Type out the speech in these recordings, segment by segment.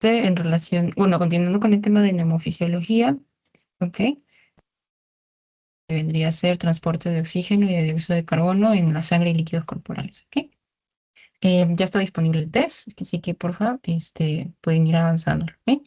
En relación, bueno, continuando con el tema de neumofisiología, ¿ok? Que vendría a ser transporte de oxígeno y de dióxido de carbono en la sangre y líquidos corporales, ¿ok? Ya está disponible el test, así que porfa, pueden ir avanzando, ¿ok?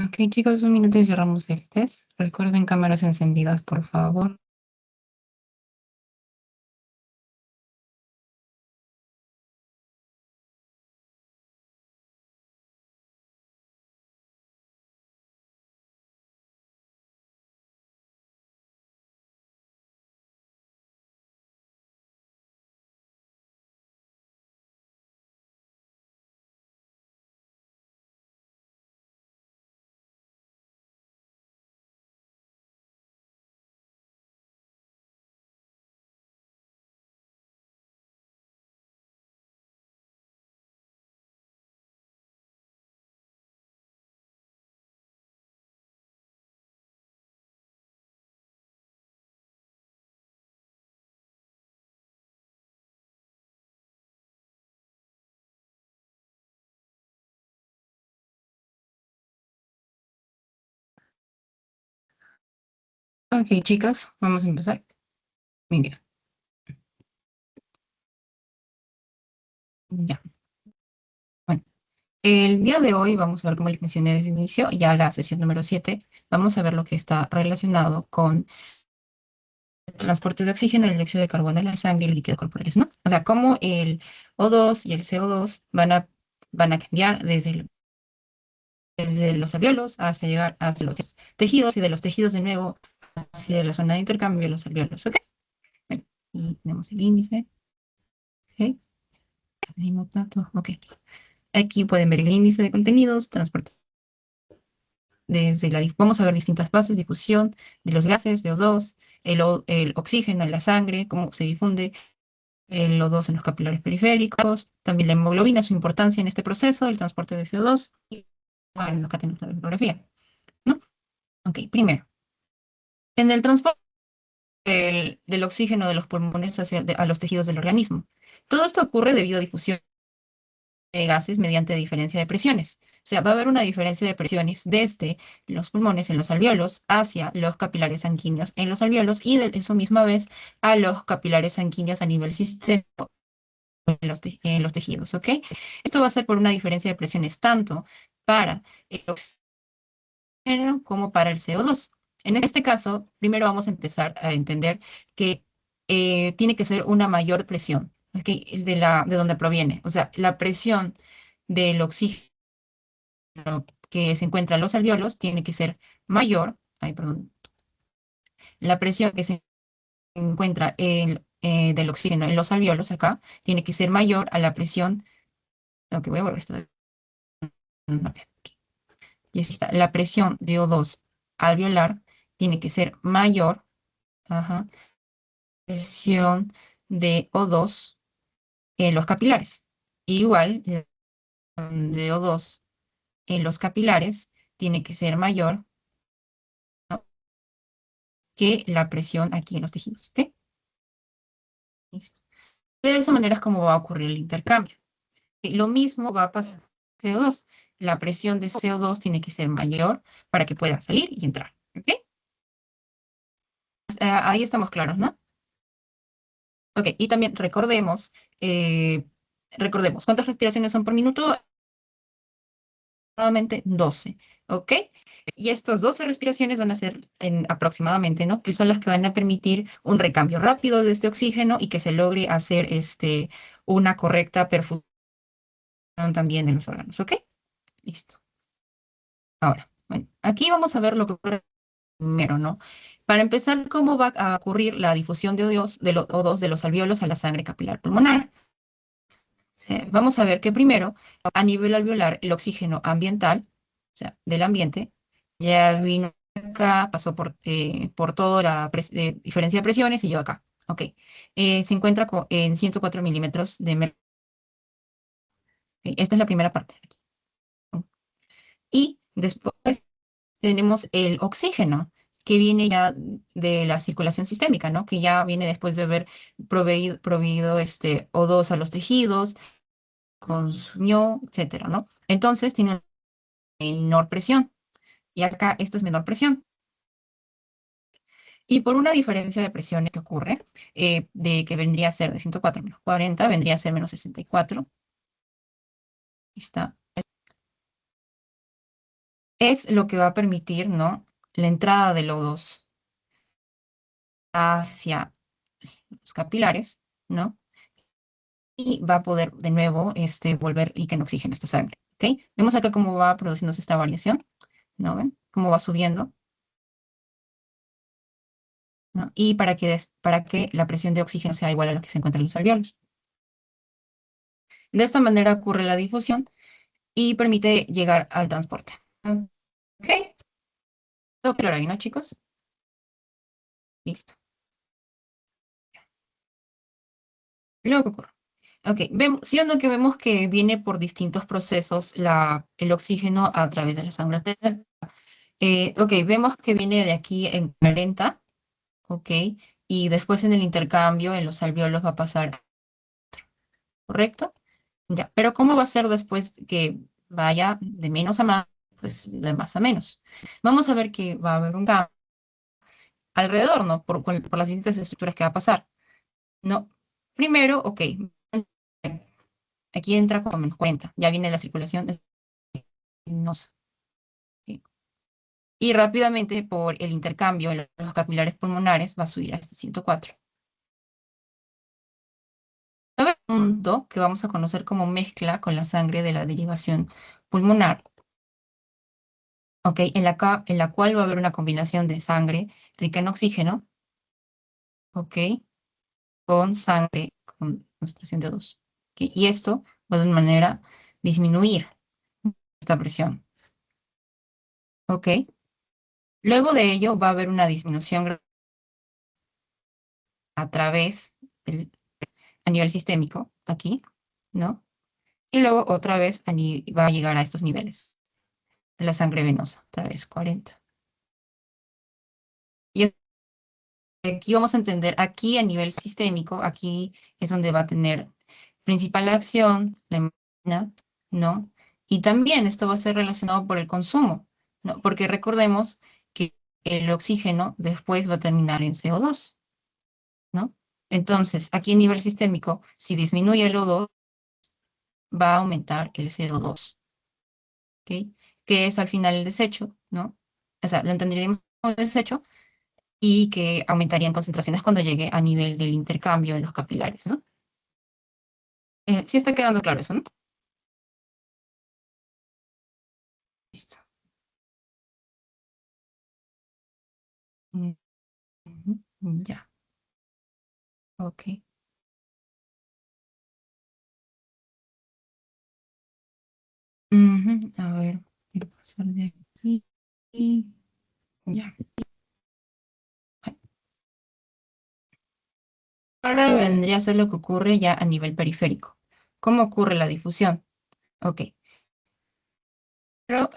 Ok, chicos, un minuto y cerramos el test. Recuerden cámaras encendidas, por favor. Ok, chicos, vamos a empezar. Muy bien. Ya. Bueno, el día de hoy vamos a ver, como les mencioné desde el inicio, ya la sesión número 7. Vamos a ver lo que está relacionado con el transporte de oxígeno, el dióxido de carbono en la sangre y los líquidos corporales, ¿no? O sea, cómo el O2 y el CO2 van a cambiar desde los alvéolos hasta llegar hacia los tejidos y de los tejidos de nuevo hacia la zona de intercambio de los alvéolos, ¿ok? Bueno, y tenemos el índice, ¿ok? Tenemos datos, ok. Aquí pueden ver el índice de contenidos, transporte vamos a ver distintas fases, difusión de los gases, CO2, el oxígeno en la sangre, cómo se difunde el O2 en los capilares periféricos, también la hemoglobina, su importancia en este proceso, el transporte de CO2, y bueno, acá tenemos la bibliografía, ¿no? Ok, primero, en el transporte del oxígeno de los pulmones a los tejidos del organismo. Todo esto ocurre debido a difusión de gases mediante diferencia de presiones. O sea, va a haber una diferencia de presiones desde los pulmones en los alvéolos hacia los capilares sanguíneos en los alvéolos y de eso misma vez a los capilares sanguíneos a nivel sistémico en los tejidos, ¿ok? Esto va a ser por una diferencia de presiones tanto para el oxígeno como para el CO2. En este caso, primero vamos a empezar a entender que tiene que ser una mayor presión, ¿ok? De donde proviene. O sea, la presión del oxígeno que se encuentra en los alvéolos tiene que ser mayor, ay, perdón, la presión que se encuentra del oxígeno en los alvéolos acá tiene que ser mayor a la presión, ok, voy a volver esto y así está, la presión de O2 alveolar tiene que ser mayor, ajá, presión de O2 en los capilares. Igual, la presión de O2 en los capilares tiene que ser mayor, ¿no?, que la presión aquí en los tejidos, ¿ok? Listo. De esa manera es como va a ocurrir el intercambio. Y lo mismo va a pasar con CO2. La presión de CO2 tiene que ser mayor para que pueda salir y entrar, ¿ok? Ahí estamos claros, ¿no? Ok, y también recordemos, ¿cuántas respiraciones son por minuto? Aproximadamente 12, ¿ok? Y estas 12 respiraciones van a ser aproximadamente, ¿no? Que son las que van a permitir un recambio rápido de este oxígeno y que se logre hacer una correcta perfusión también de los órganos, ¿ok? Listo. Ahora, bueno, aquí vamos a ver lo que ocurre primero, ¿no? Para empezar, ¿cómo va a ocurrir la difusión de O2 de los alvéolos a la sangre capilar pulmonar? Sí, vamos a ver que primero, a nivel alveolar, el oxígeno ambiental, o sea, del ambiente, ya vino acá, pasó por toda la diferencia de presiones y llegó acá. Ok. Se encuentra en 104 milímetros de mercurio. Esta es la primera parte. Y después tenemos el oxígeno, que viene ya de la circulación sistémica, ¿no? Que ya viene después de haber proveído O2 a los tejidos, consumió, etcétera, ¿no? Entonces tiene una menor presión. Y acá esto es menor presión. Y por una diferencia de presiones que ocurre, de que vendría a ser de 104 menos 40, vendría a ser menos 64. Está. es lo que va a permitir, ¿no? La entrada del O2 hacia los capilares, ¿no? Y va a poder de nuevo volver rica en oxígeno esta sangre, ¿ok? Vemos acá cómo va produciéndose esta variación, ¿no ven? Cómo va subiendo, ¿no? Y para que la presión de oxígeno sea igual a la que se encuentra en los alvéolos. De esta manera ocurre la difusión y permite llegar al transporte. ¿Ok? ¿Todo claro ahí, no, chicos? Listo. Luego, ¿qué ocurre? Ok, siendo que vemos que viene por distintos procesos el oxígeno a través de la sangre arterial. Ok, vemos que viene de aquí en 40, ok, y después en el intercambio en los alvéolos va a pasar, ¿correcto? Ya, pero ¿cómo va a ser después que vaya de menos a más? Pues de más a menos. Vamos a ver que va a haber un cambio alrededor, ¿no? Por las distintas estructuras que va a pasar. No, primero, ok, aquí entra como menos 40, ya viene la circulación, no sé, ¿sí? Y rápidamente por el intercambio en los capilares pulmonares va a subir a este 104. Va a haber un punto que vamos a conocer como mezcla con la sangre de la derivación pulmonar, ¿ok? En la cual va a haber una combinación de sangre rica en oxígeno, ¿ok? Con sangre con concentración de O2. ¿Ok? Y esto va de una manera disminuir esta presión, ¿ok? Luego de ello va a haber una disminución a través, a nivel sistémico, aquí, ¿no? Y luego otra vez va a llegar a estos niveles de la sangre venosa, otra vez 40. Y aquí vamos a entender, aquí a nivel sistémico, aquí es donde va a tener principal acción la hemoglobina, ¿no? Y también esto va a ser relacionado por el consumo, ¿no? Porque recordemos que el oxígeno después va a terminar en CO2, ¿no? Entonces, aquí a nivel sistémico, si disminuye el O2, va a aumentar el CO2, ¿ok? Que es al final el desecho, ¿no? O sea, lo entenderíamos como desecho y que aumentarían concentraciones cuando llegue a nivel del intercambio en los capilares, ¿no? Sí está quedando claro eso, ¿no? Listo. Mm, ya, ok. A ver, quiero pasar de aquí y ya. Ahora vendría a ser lo que ocurre ya a nivel periférico. ¿Cómo ocurre la difusión? Ok. Pero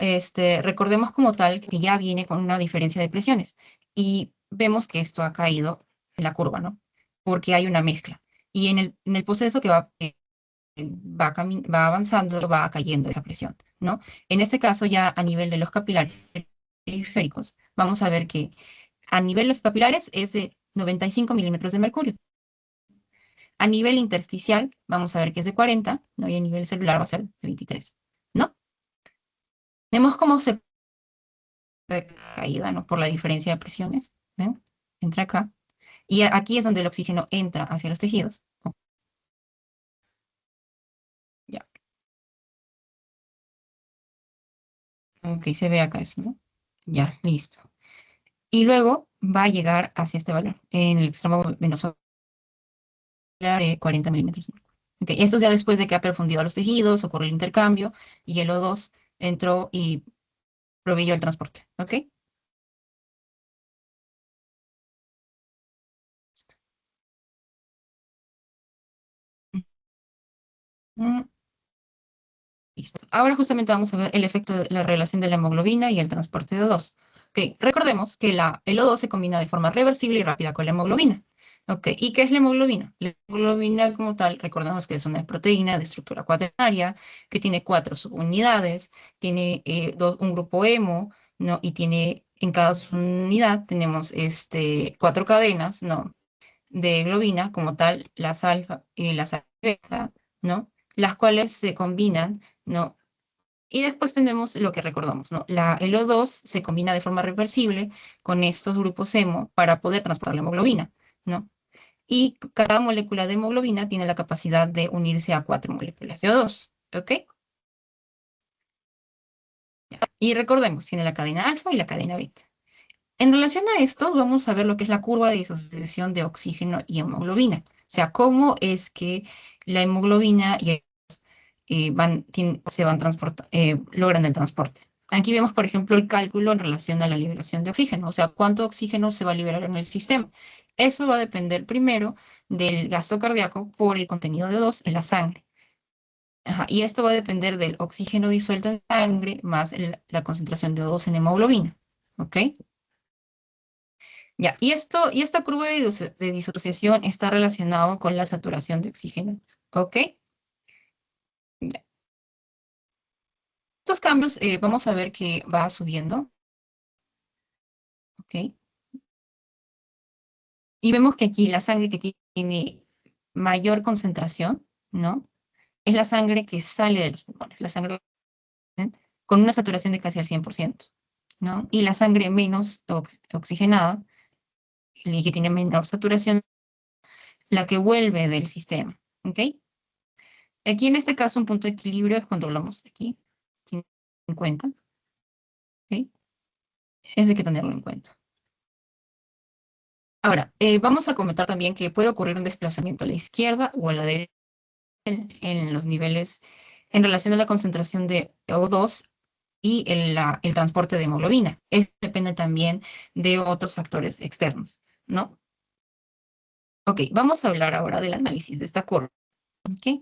recordemos como tal que ya viene con una diferencia de presiones y vemos que esto ha caído en la curva, ¿no? Porque hay una mezcla. Y en el proceso que va avanzando, va cayendo esa presión, ¿no? En este caso, ya a nivel de los capilares periféricos, vamos a ver que a nivel de los capilares es de 95 milímetros de mercurio. A nivel intersticial, vamos a ver que es de 40, ¿no? Y a nivel celular va a ser de 23, ¿no? Vemos cómo se caída, ¿no? Por la diferencia de presiones, ¿ven? Entra acá. Y aquí es donde el oxígeno entra hacia los tejidos. Ya, ok, se ve acá eso, ¿no? Ya, listo. Y luego va a llegar hacia este valor, en el extremo venoso de 40 milímetros. Ok, esto es ya después de que ha perfundido a los tejidos, ocurre el intercambio y el O2 entró y proveyó el transporte. ¿Ok? Mm, listo. Ahora justamente vamos a ver el efecto de la relación de la hemoglobina y el transporte de O2. Ok, recordemos que el O2 se combina de forma reversible y rápida con la hemoglobina. Ok, ¿y qué es la hemoglobina? La hemoglobina como tal, recordemos que es una proteína de estructura cuaternaria que tiene 4 subunidades, tiene un grupo hemo, ¿no? Y tiene en cada subunidad tenemos 4 cadenas, ¿no? De globina como tal, las alfa y las beta, ¿no? Las cuales se combinan, ¿no? Y después tenemos lo que recordamos, ¿no? El O2 se combina de forma reversible con estos grupos hemo para poder transportar la hemoglobina, ¿no? Y cada molécula de hemoglobina tiene la capacidad de unirse a 4 moléculas de O2, ¿ok? Y recordemos, tiene la cadena alfa y la cadena beta. En relación a esto, vamos a ver lo que es la curva de disociación de oxígeno y hemoglobina. O sea, cómo es que la hemoglobina y se van logran el transporte. Aquí vemos, por ejemplo, el cálculo en relación a la liberación de oxígeno, o sea, cuánto oxígeno se va a liberar en el sistema. Eso va a depender primero del gasto cardíaco por el contenido de O2 en la sangre. Ajá, y esto va a depender del oxígeno disuelto en sangre más la concentración de O2 en hemoglobina. ¿Ok? Ya, y esta curva de disociación está relacionado con la saturación de oxígeno. ¿Ok? Ya. Estos cambios vamos a ver que va subiendo. ¿Ok? Y vemos que aquí la sangre que tiene mayor concentración, ¿no? Es la sangre que sale de los pulmones, la sangre con una saturación de casi al 100%, ¿no? Y la sangre menos oxigenada, y que tiene menor saturación, la que vuelve del sistema, ¿ok? Aquí en este caso un punto de equilibrio es cuando hablamos de aquí, 50, ¿ok? Eso hay que tenerlo en cuenta. Ahora, vamos a comentar también que puede ocurrir un desplazamiento a la izquierda o a la derecha en los niveles en relación a la concentración de O2 y el transporte de hemoglobina. Esto depende también de otros factores externos, ¿no? Ok, vamos a hablar ahora del análisis de esta curva. ¿Ok?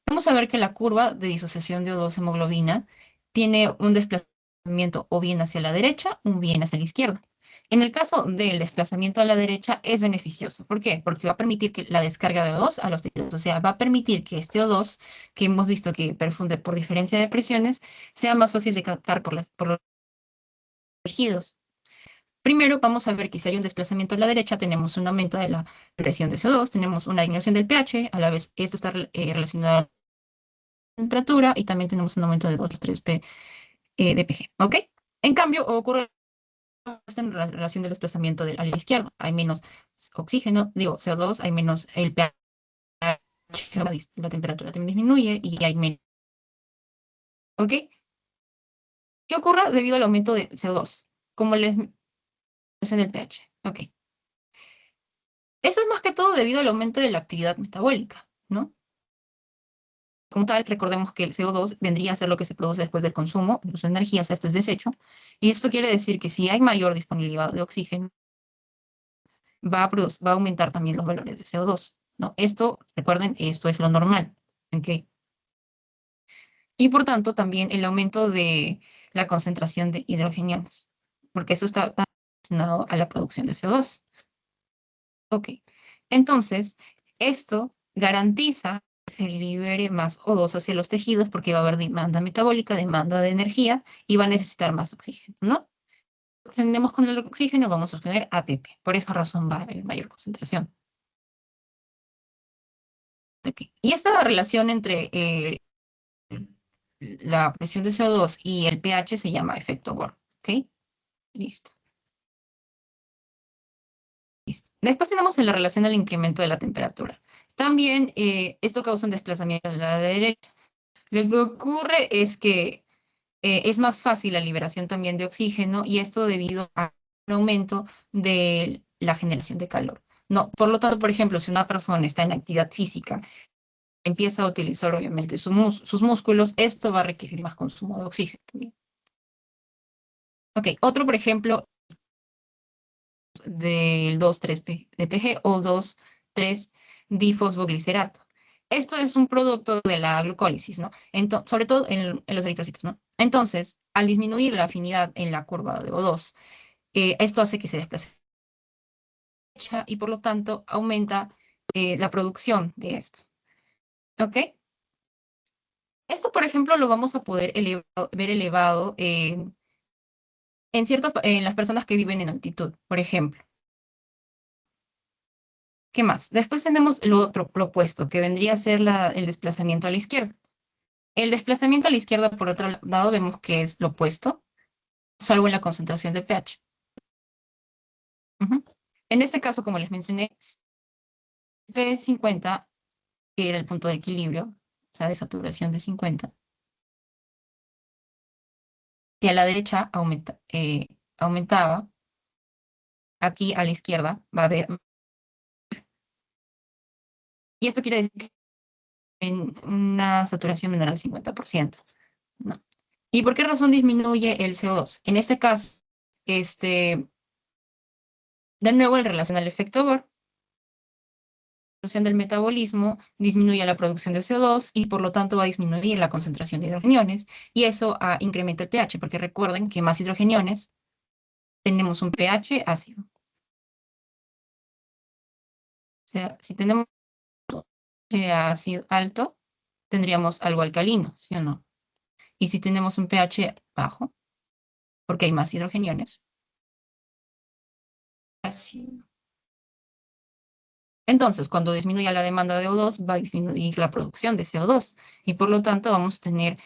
Vamos a ver que la curva de disociación de O2 hemoglobina tiene un desplazamiento o bien hacia la derecha o bien hacia la izquierda. En el caso del desplazamiento a la derecha es beneficioso. ¿Por qué? Porque va a permitir que la descarga de O2 a los tejidos, o sea, va a permitir que este O2, que hemos visto que perfunde por diferencia de presiones, sea más fácil de captar por los tejidos. Primero vamos a ver que si hay un desplazamiento a la derecha, tenemos un aumento de la presión de CO2, tenemos una disminución del pH, a la vez esto está relacionado temperatura y también tenemos un aumento de 2,3 de pG, ¿ok? En cambio, ocurre en la relación del desplazamiento a la izquierda. Hay menos oxígeno, digo, CO2, hay menos el pH, la temperatura también disminuye y hay menos, ¿ok? ¿Qué ocurre debido al aumento de CO2? Como la disminución del pH, ¿ok? Eso es más que todo debido al aumento de la actividad metabólica, ¿no? Como tal, recordemos que el CO2 vendría a ser lo que se produce después del consumo, el uso de energía, o sea, esto es desecho. Y esto quiere decir que si hay mayor disponibilidad de oxígeno, va a aumentar también los valores de CO2, ¿no? Esto, recuerden, esto es lo normal, ¿ok? Y por tanto, también el aumento de la concentración de hidrogenianos, porque eso está relacionado a la producción de CO2. Ok, entonces, esto garantiza que se libere más O2 hacia los tejidos porque va a haber demanda metabólica, demanda de energía y va a necesitar más oxígeno, ¿no? Tenemos con el oxígeno, vamos a obtener ATP. Por esa razón va a haber mayor concentración. Okay. Y esta relación entre la presión de CO2 y el pH se llama efecto Bohr. ¿Ok? Listo. Listo. Después tenemos en la relación del incremento de la temperatura. También esto causa un desplazamiento a la derecha. Lo que ocurre es que es más fácil la liberación también de oxígeno y esto debido al aumento de la generación de calor. No, por lo tanto, por ejemplo, si una persona está en actividad física, empieza a utilizar obviamente sus músculos, esto va a requerir más consumo de oxígeno también. Ok, otro por ejemplo del 2,3-DPG o 2,3-difosfoglicerato. Esto es un producto de la glucólisis, ¿no? Sobre todo en los eritrocitos, ¿no? Entonces, al disminuir la afinidad en la curva de O2, esto hace que se desplace y por lo tanto aumenta la producción de esto. ¿Ok? Esto, por ejemplo, lo vamos a poder ver elevado en las personas que viven en altitud, por ejemplo. ¿Qué más? Después tenemos lo opuesto, que vendría a ser el desplazamiento a la izquierda. El desplazamiento a la izquierda, por otro lado, vemos que es lo opuesto, salvo en la concentración de pH. Ujú. En este caso, como les mencioné, P50, que era el punto de equilibrio, o sea, de saturación de 50, y a la derecha aumentaba, aquí a la izquierda va a haber, y esto quiere decir que en una saturación menor al 50%, ¿no? ¿Y por qué razón disminuye el CO2? En este caso, este, de nuevo, en relación al efecto Bohr, del metabolismo disminuye la producción de CO2 y por lo tanto va a disminuir la concentración de hidrogeniones y eso incrementa el pH, porque recuerden que más hidrogeniones tenemos un pH ácido. O sea, si tenemos pH ácido alto, tendríamos algo alcalino, ¿sí o no? Y si tenemos un pH bajo, porque hay más hidrogeniones, ácido. Entonces, cuando disminuya la demanda de O2, va a disminuir la producción de CO2 y por lo tanto vamos a tener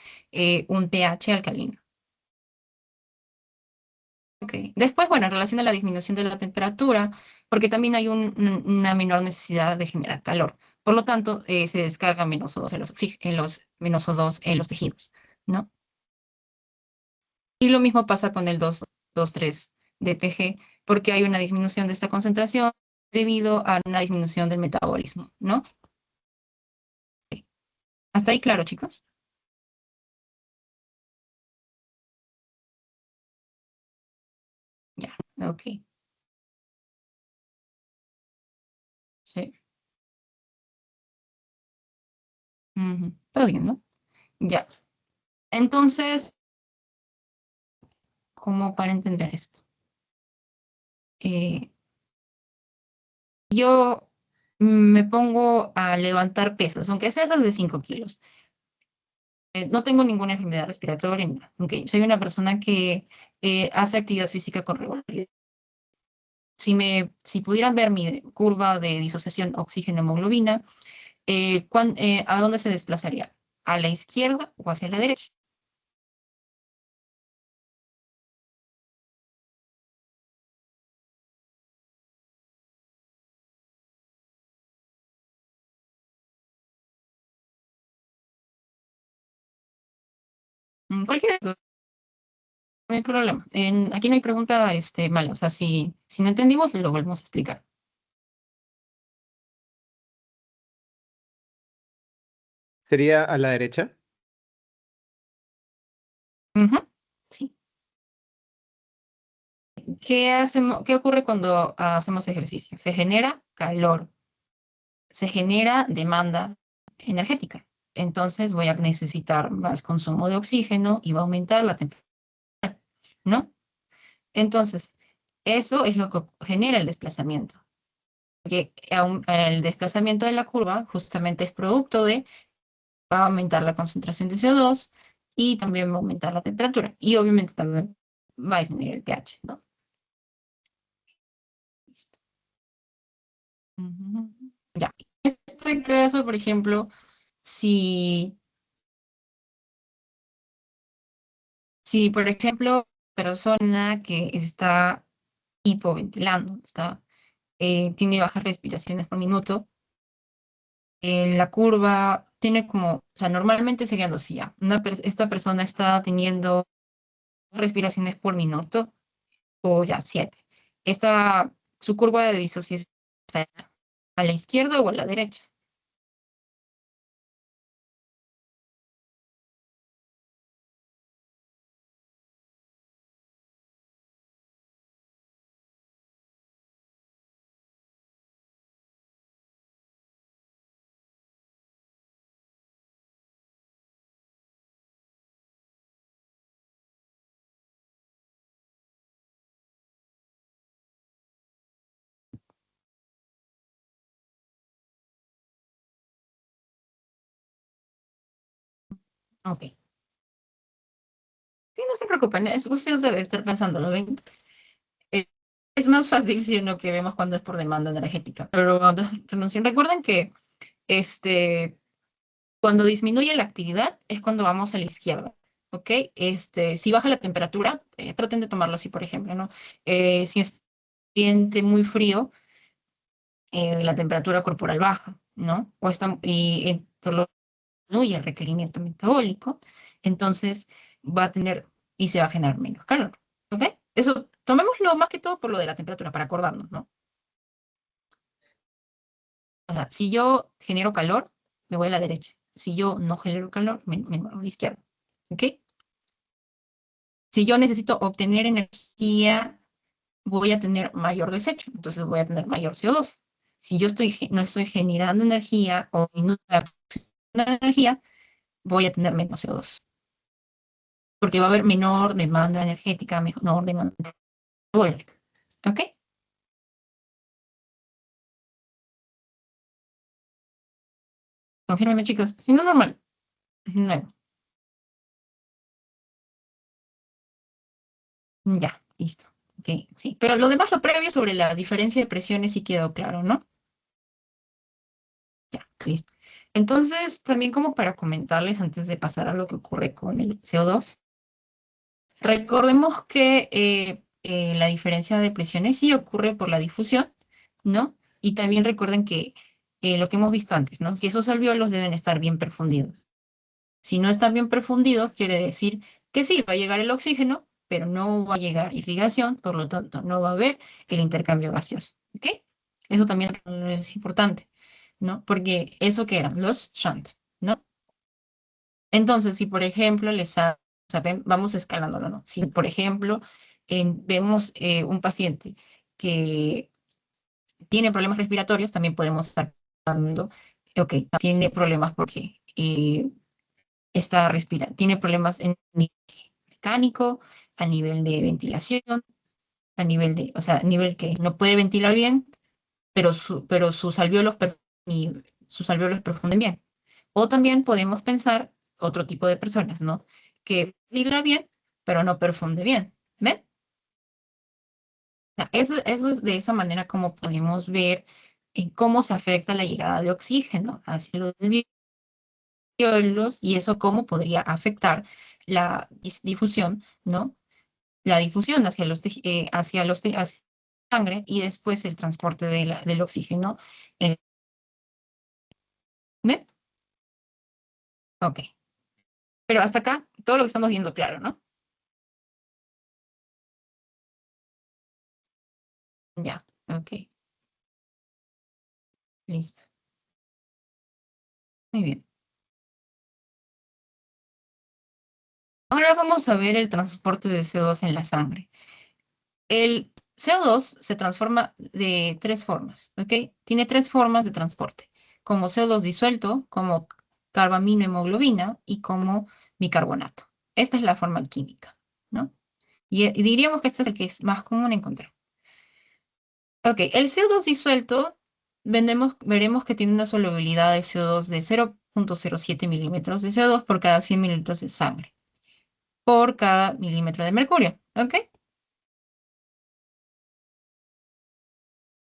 un pH alcalino. Okay. Después, bueno, en relación a la disminución de la temperatura, porque también hay una menor necesidad de generar calor. Por lo tanto, se descarga menos O2 menos O2 en los tejidos, ¿no? Y lo mismo pasa con el 2,3 DPG, porque hay una disminución de esta concentración debido a una disminución del metabolismo, ¿no? ¿Hasta ahí claro, chicos? Ya, ok. Sí. Ujú. Todo bien, ¿no? Ya. Entonces, como para entender esto, eh, yo me pongo a levantar pesas, aunque sea esas de 5 kilos. No tengo ninguna enfermedad respiratoria, ni nada. Ok, soy una persona que hace actividad física con regularidad. Si pudieran ver mi curva de disociación oxígeno-hemoglobina, ¿a dónde se desplazaría? ¿A la izquierda o hacia la derecha? Cualquiera, no hay problema. Aquí no hay pregunta mala. O sea, si no entendimos, lo volvemos a explicar. ¿Sería a la derecha? Ujú, sí. ¿Qué ocurre cuando hacemos ejercicio? Se genera calor, se genera demanda energética. Entonces voy a necesitar más consumo de oxígeno y va a aumentar la temperatura, ¿no? Entonces, eso es lo que genera el desplazamiento. Porque el desplazamiento de la curva justamente es producto de, va a aumentar la concentración de CO2 y también va a aumentar la temperatura. Y obviamente también va a disminuir el pH, ¿no? Listo. Ujú. Ya. En este caso, por ejemplo, si, si por ejemplo, persona que está hipoventilando, tiene bajas respiraciones por minuto, la curva tiene como, o sea, normalmente serían dos ya. Esta persona está teniendo respiraciones por minuto o ya 7. Su curva de disociación está a la izquierda o a la derecha. Ok. Sí, no se preocupen, ustedes deben estar pensando, ¿lo ven? Eh, es más fácil si lo que vemos cuando es por demanda energética. Pero cuando renuncian, recuerden que este, Cuando disminuye la actividad es cuando vamos a la izquierda, ¿ok? Si baja la temperatura, traten de tomarlo así, por ejemplo, ¿no? Si es siente muy frío, la temperatura corporal baja, ¿no? Por lo disminuye el requerimiento metabólico, entonces va a tener y se va a generar menos calor, ¿ok? Eso, tomémoslo más que todo por lo de la temperatura, para acordarnos, ¿no? O sea, si yo genero calor, me voy a la derecha. Si yo no genero calor, me voy a la izquierda, ¿ok? Si yo necesito obtener energía, voy a tener mayor desecho, entonces voy a tener mayor CO2. Si yo no estoy generando energía o no estoy absorbiendo energía, voy a tener menos CO2, porque va a haber menor demanda energética, menor demanda metabólica. ¿Ok? Confírmenme, chicos. Si no, normal. Nuevo. Ya, listo. Ok, sí. Pero lo demás, lo previo sobre la diferencia de presiones sí quedó claro, ¿no? Ya, listo. Entonces, también como para comentarles antes de pasar a lo que ocurre con el CO2, recordemos que la diferencia de presiones sí ocurre por la difusión, ¿no? Y también recuerden que lo que hemos visto antes, ¿no? Que esos alvéolos deben estar bien perfundidos. Si no están bien perfundidos, quiere decir que sí, va a llegar el oxígeno, pero no va a llegar irrigación, por lo tanto, no va a haber el intercambio gaseoso, ¿ok? Eso también es importante, ¿no? Porque eso que eran los shunt, ¿no? Entonces, si por ejemplo vamos escalándolo, ¿no? Si por ejemplo vemos un paciente que tiene problemas respiratorios, también podemos estar dando, ok, tiene problemas porque tiene problemas en nivel mecánico, a nivel de ventilación, o sea, a nivel que no puede ventilar bien, pero y sus alvéolos perfunden bien. O también podemos pensar otro tipo de personas, ¿no? Que vibra bien, pero no perfunde bien. ¿Ven? O sea, eso es de esa manera como podemos ver en cómo se afecta la llegada de oxígeno hacia los alvéolos y eso cómo podría afectar la difusión, ¿no? La difusión hacia la sangre y después el transporte del oxígeno. ¿Ven? Ok. Pero hasta acá, todo lo que estamos viendo claro, ¿no? Ya, ok, listo. Muy bien. Ahora vamos a ver el transporte de CO2 en la sangre. El CO2 se transforma de tres formas, ¿ok? Tiene tres formas de transporte, como CO2 disuelto, como carbaminohemoglobina y como bicarbonato. Esta es la forma química, ¿no? Y diríamos que este es el que es más común encontrar. Ok, el CO2 disuelto veremos que tiene una solubilidad de CO2 de 0,07 milímetros de CO2 por cada 100 mililitros de sangre, por cada milímetro de mercurio. ¿Ok?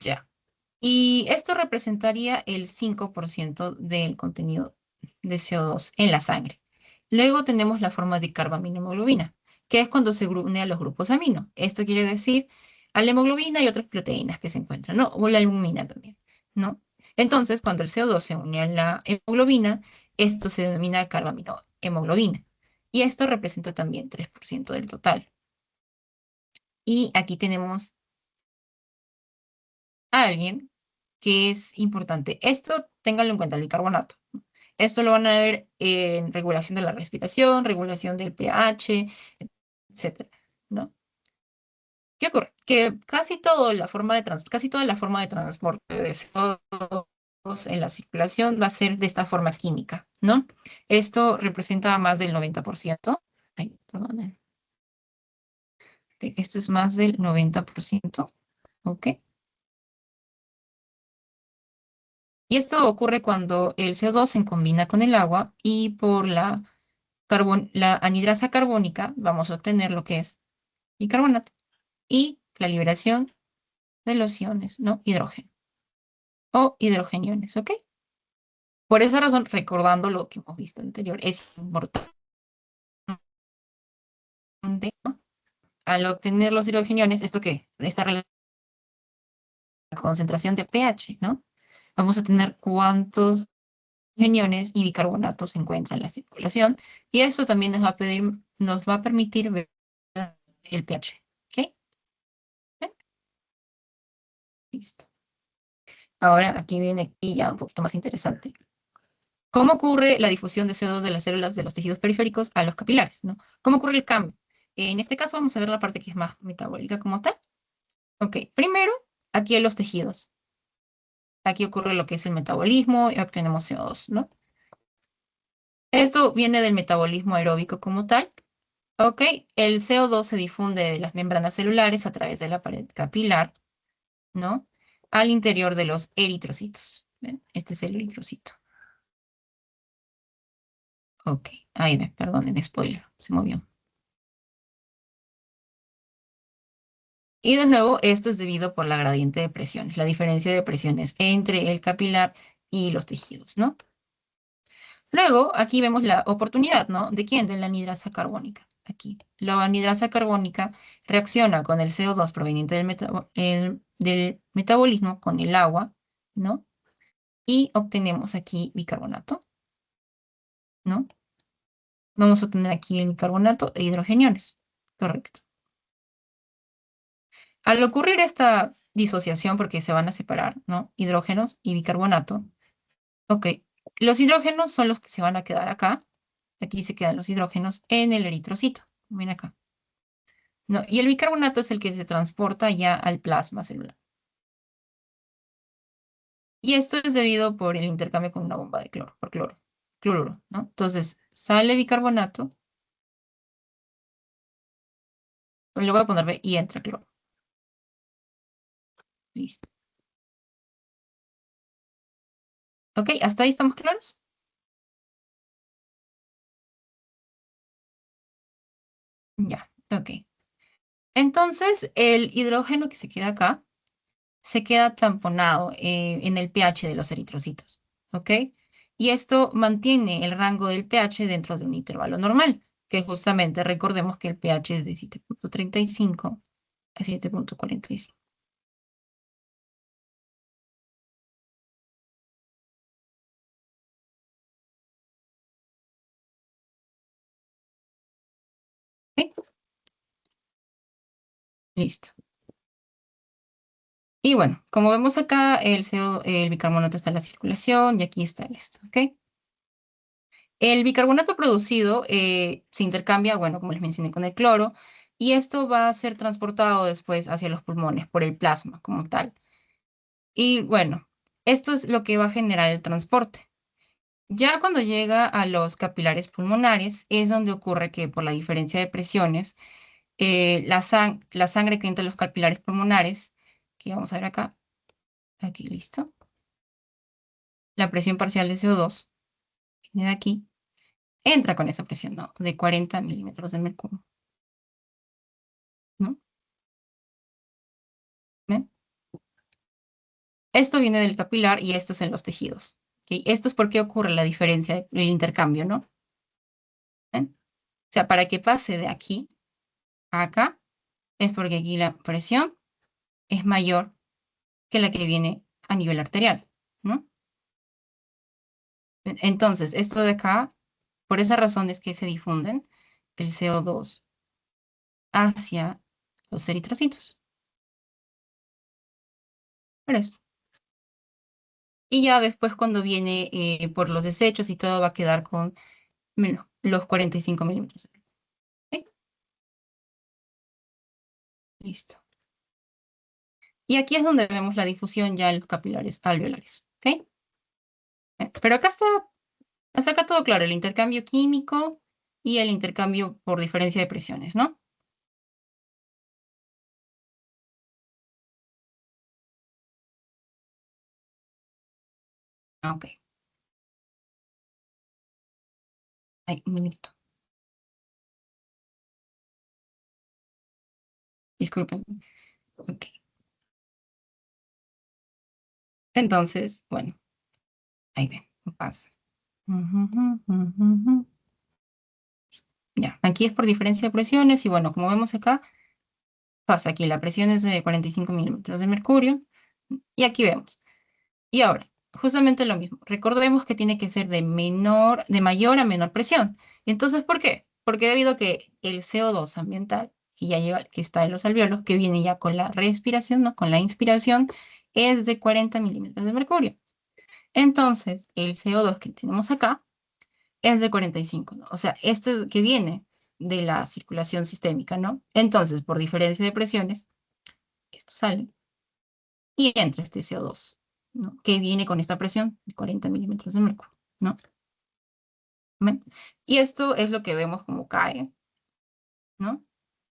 Ya. Y esto representaría el 5% del contenido de CO2 en la sangre. Luego tenemos la forma de carbaminohemoglobina, que es cuando se une a los grupos amino. Esto quiere decir a la hemoglobina y otras proteínas que se encuentran, ¿no? O la albumina también, ¿no? Entonces, cuando el CO2 se une a la hemoglobina, esto se denomina carbaminohemoglobina. Y esto representa también 3% del total. Y aquí tenemos a alguien que es importante. Esto, ténganlo en cuenta, el bicarbonato. Esto lo van a ver en regulación de la respiración, regulación del pH, etcétera, ¿no? ¿Qué ocurre? Que casi toda la forma de transporte de CO2 en la circulación va a ser de esta forma química, ¿no? Esto representa más del 90%. Ay, perdón. Esto es más del 90%, ¿ok? Y esto ocurre cuando el CO2 se combina con el agua y por la anhidrasa carbónica vamos a obtener lo que es bicarbonato y la liberación de los iones, ¿no? Hidrógeno o hidrogeniones, ¿ok? Por esa razón, recordando lo que hemos visto anterior, es importante, ¿no? Al obtener los hidrogeniones, ¿esto qué? Esta concentración de pH, ¿no? Vamos a tener cuántos aniones y bicarbonatos se encuentran en la circulación y eso también nos va a permitir ver el pH. ¿Ok? ¿Bien? Listo. Ahora aquí viene aquí ya un poquito más interesante. ¿Cómo ocurre la difusión de CO2 de las células de los tejidos periféricos a los capilares, ¿no? ¿Cómo ocurre el cambio? En este caso vamos a ver la parte que es más metabólica como tal. Ok, primero, aquí en los tejidos. Aquí ocurre lo que es el metabolismo y obtenemos CO2, ¿no? Esto viene del metabolismo aeróbico como tal. Ok, el CO2 se difunde de las membranas celulares a través de la pared capilar, ¿no? Al interior de los eritrocitos. ¿Ven? Este es el eritrocito. Ok, ahí ven, perdonen, spoiler, se movió. Y de nuevo, esto es debido por la gradiente de presiones, la diferencia de presiones entre el capilar y los tejidos, ¿no? Luego, aquí vemos la oportunidad, ¿no? ¿De quién? De la anhidrasa carbónica. Aquí. La anhidrasa carbónica reacciona con el CO2 proveniente del metabolismo, con el agua, ¿no? Y obtenemos aquí bicarbonato, ¿no? Vamos a obtener aquí el bicarbonato e hidrogeniones. Correcto. Al ocurrir esta disociación, porque se van a separar, ¿no? Hidrógenos y bicarbonato. Ok. Los hidrógenos son los que se van a quedar acá. Aquí se quedan los hidrógenos en el eritrocito. Ven acá. No, y el bicarbonato es el que se transporta ya al plasma celular. Y esto es debido por el intercambio con una bomba de cloro, por cloruro, ¿no? Entonces, sale bicarbonato, le voy a poner B y entra cloro. Listo. ¿Ok? ¿Hasta ahí estamos claros? Ya, ok. Entonces, el hidrógeno que se queda acá, se queda tamponado en el pH de los eritrocitos, ¿ok? Y esto mantiene el rango del pH dentro de un intervalo normal, que justamente recordemos que el pH es de 7,35 a 7,45. ¿Ok? Listo. Y bueno, como vemos acá, el bicarbonato está en la circulación y aquí está el esto, ¿ok? El bicarbonato producido se intercambia, bueno, como les mencioné, con el cloro, y esto va a ser transportado después hacia los pulmones por el plasma como tal. Y bueno, esto es lo que va a generar el transporte. Ya cuando llega a los capilares pulmonares es donde ocurre que por la diferencia de presiones, la sangre que entra en los capilares pulmonares, que vamos a ver acá, aquí listo, la presión parcial de CO2 viene de aquí, entra con esa presión, ¿no? De 40 milímetros de mercurio, ¿no? ¿Ven? Esto viene del capilar y esto es en los tejidos. ¿Ok? Esto es porque ocurre la diferencia del intercambio, ¿no? ¿Ven? O sea, para que pase de aquí a acá, es porque aquí la presión es mayor que la que viene a nivel arterial, ¿no? Entonces, esto de acá, por esa razón es que se difunden el CO2 hacia los eritrocitos. Por esto. Y ya después cuando viene por los desechos y todo va a quedar con menos, los 45 milímetros. ¿Ok? Listo. Y aquí es donde vemos la difusión ya en los capilares alveolares. ¿Ok? Pero acá está, hasta acá todo claro, el intercambio químico y el intercambio por diferencia de presiones, ¿no? Ok. Ay, un minuto. Disculpen. Ok. Entonces, bueno, ahí ven. pasa. Ya, aquí es por diferencia de presiones y bueno, como vemos acá, pasa aquí, la presión es de 45 milímetros de mercurio y aquí vemos. Y ahora, justamente lo mismo. Recordemos que tiene que ser de mayor a menor presión. Entonces, ¿por qué? Porque debido a que el CO2 ambiental, que ya llega, que está en los alvéolos, que viene ya con la respiración, ¿no? Con la inspiración, es de 40 milímetros de mercurio. Entonces, el CO2 que tenemos acá es de 45, ¿no? O sea, este que viene de la circulación sistémica, ¿no? Entonces, por diferencia de presiones, esto sale y entra este CO2, ¿no? Que viene con esta presión de 40 milímetros de mercurio, ¿no? ¿Ven? Y esto es lo que vemos como cae, ¿no? O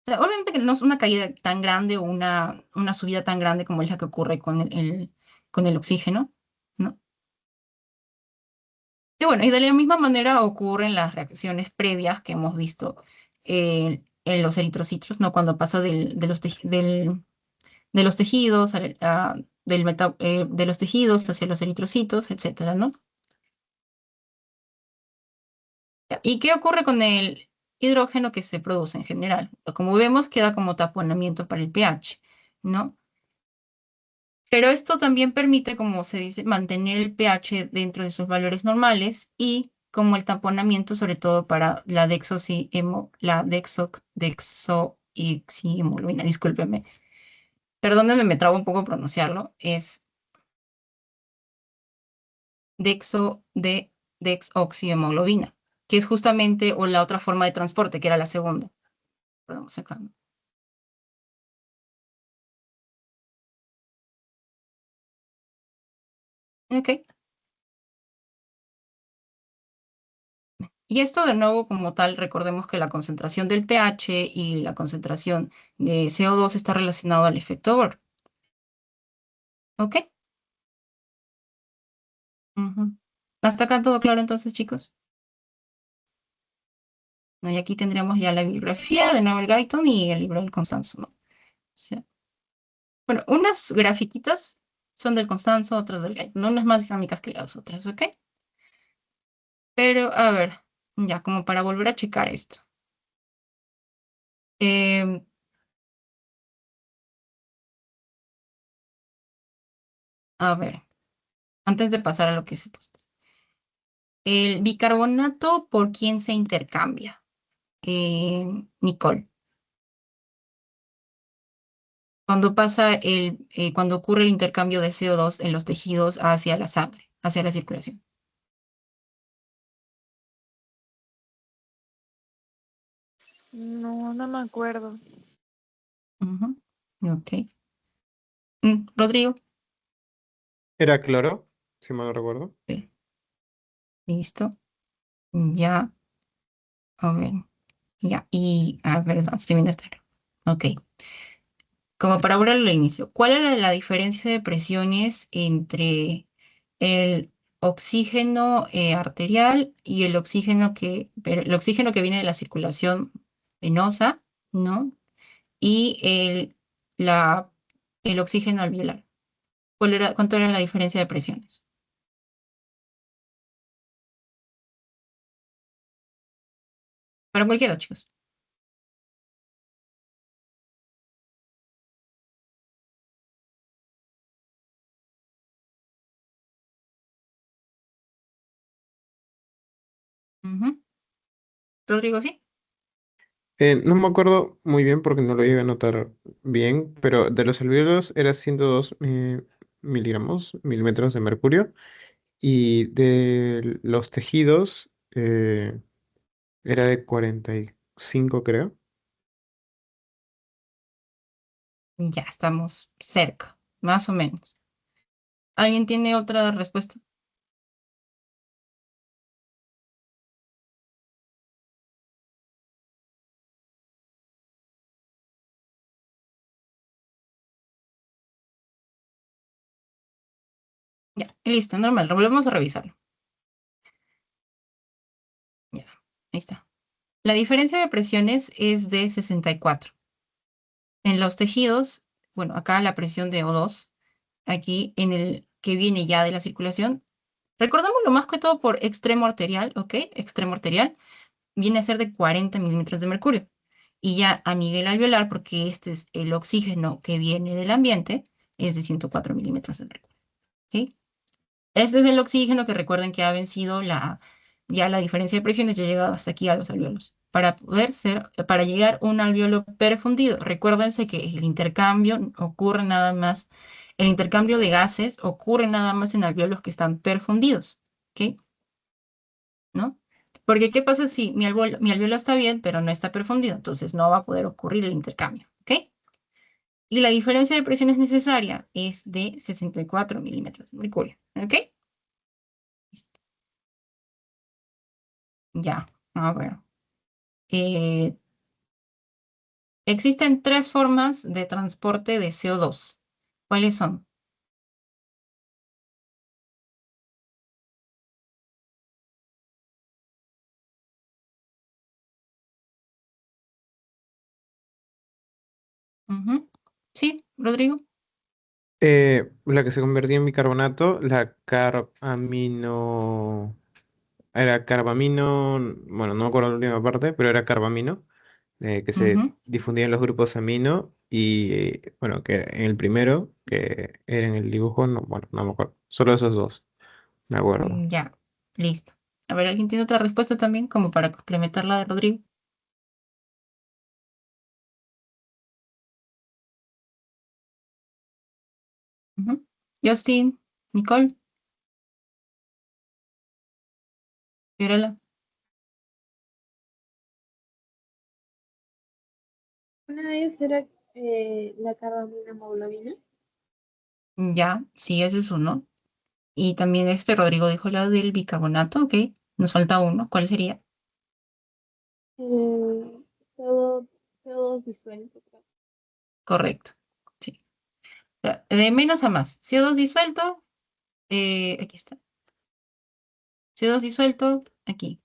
sea, obviamente que no es una caída tan grande o una subida tan grande como es la que ocurre con con el oxígeno, ¿no? Y bueno, y de la misma manera ocurren las reacciones previas que hemos visto en los eritrocitos, ¿no? Cuando pasa de los tejidos, de los tejidos hacia los eritrocitos, etcétera, ¿no? ¿Y qué ocurre con el hidrógeno que se produce en general? Como vemos, queda como taponamiento para el pH, ¿no? Pero esto también permite, como se dice, mantener el pH dentro de sus valores normales y como el taponamiento, sobre todo para la dexoxihemolina, discúlpeme. Perdónenme, me trabo un poco pronunciarlo. Es dexoxihemoglobina, que es justamente o la otra forma de transporte, que era la segunda. Perdón, sacando. Ok. Y esto de nuevo, como tal, recordemos que la concentración del pH y la concentración de CO2 está relacionado al efecto Bohr. ¿Ok? Ujú. ¿Hasta acá todo claro entonces, chicos? ¿No? Y aquí tendríamos ya la bibliografía de Noel Guyton y el libro del Constanzo, ¿no? O sea, bueno, unas grafiquitas son del Constanzo, otras del Guyton, ¿no? Unas más dinámicas que las otras, ¿ok? Pero, a ver, ya como para volver a checar esto. Em, a ver, antes de pasar a lo que se puesto. El bicarbonato, ¿por quién se intercambia? Nicole. Cuando ocurre el intercambio de CO2 en los tejidos hacia la sangre, hacia la circulación. No, no me acuerdo. Ujú. Ok. Rodrigo. ¿Era cloro? Si mal no recuerdo. Ok, listo. Ya. A ver. Ya. Y, verdad, estoy viendo esta. Ok. Como para volver al inicio, ¿cuál era la diferencia de presiones entre el oxígeno arterial y el oxígeno que viene de la circulación venosa, ¿no? Y la, el oxígeno alveolar? ¿Cuánto era la diferencia de presiones? Para cualquiera, chicos. Ujú. Rodrigo, ¿sí? No me acuerdo muy bien porque no lo iba a anotar bien, pero de los alvéolos era 102 milímetros de mercurio, y de los tejidos era de 45, creo. Ya estamos cerca, más o menos. ¿Alguien tiene otra respuesta? Ya, listo, normal. Volvemos a revisarlo. Ya, ahí está. La diferencia de presiones es de 64. En los tejidos, bueno, acá la presión de O2, aquí en el que viene ya de la circulación, Recordamos lo más que todo por extremo arterial, ¿ok? Extremo arterial viene a ser de 40 milímetros de mercurio. Y ya a nivel alveolar, porque este es el oxígeno que viene del ambiente, es de 104 milímetros de mercurio. ¿Ok? Este es el oxígeno que recuerden que ha vencido ya la diferencia de presiones, ya ha llegado hasta aquí a los alvéolos. Para llegar a un alvéolo perfundido, recuérdense que el intercambio ocurre nada más, el intercambio de gases ocurre nada más en alvéolos que están perfundidos. ¿Ok? ¿No? Porque ¿qué pasa si mi alvéolo está bien, pero no está perfundido? Entonces no va a poder ocurrir el intercambio, ¿ok? Y la diferencia de presiones necesaria es de 64 milímetros de mercurio, ¿ok? Listo. Ya, a ver. Eh, existen tres formas de transporte de CO2. ¿Cuáles son? Ujú. Sí, Rodrigo. La que se convertía en bicarbonato, la carbamino. Era carbamino. Bueno, no me acuerdo la última parte, pero era carbamino, que se Ujú. difundía en los grupos amino. Y bueno, que en el primero, que era en el dibujo, no, bueno, no me acuerdo. Solo esos dos, me acuerdo. Ya, listo. A ver, ¿alguien tiene otra respuesta también como para complementar la de Rodrigo? Ujú. Justin, Nicole, Fiorella. Una de ellas era la carbamina hemoglobina. Ya, sí, ese es uno. Y también Rodrigo dijo la del bicarbonato, ok. Nos falta uno. ¿Cuál sería? Eh, todo, todo disuelto, creo. Correcto. Sí. O sea, de menos a más. CO2 disuelto, aquí está. CO2 disuelto, aquí.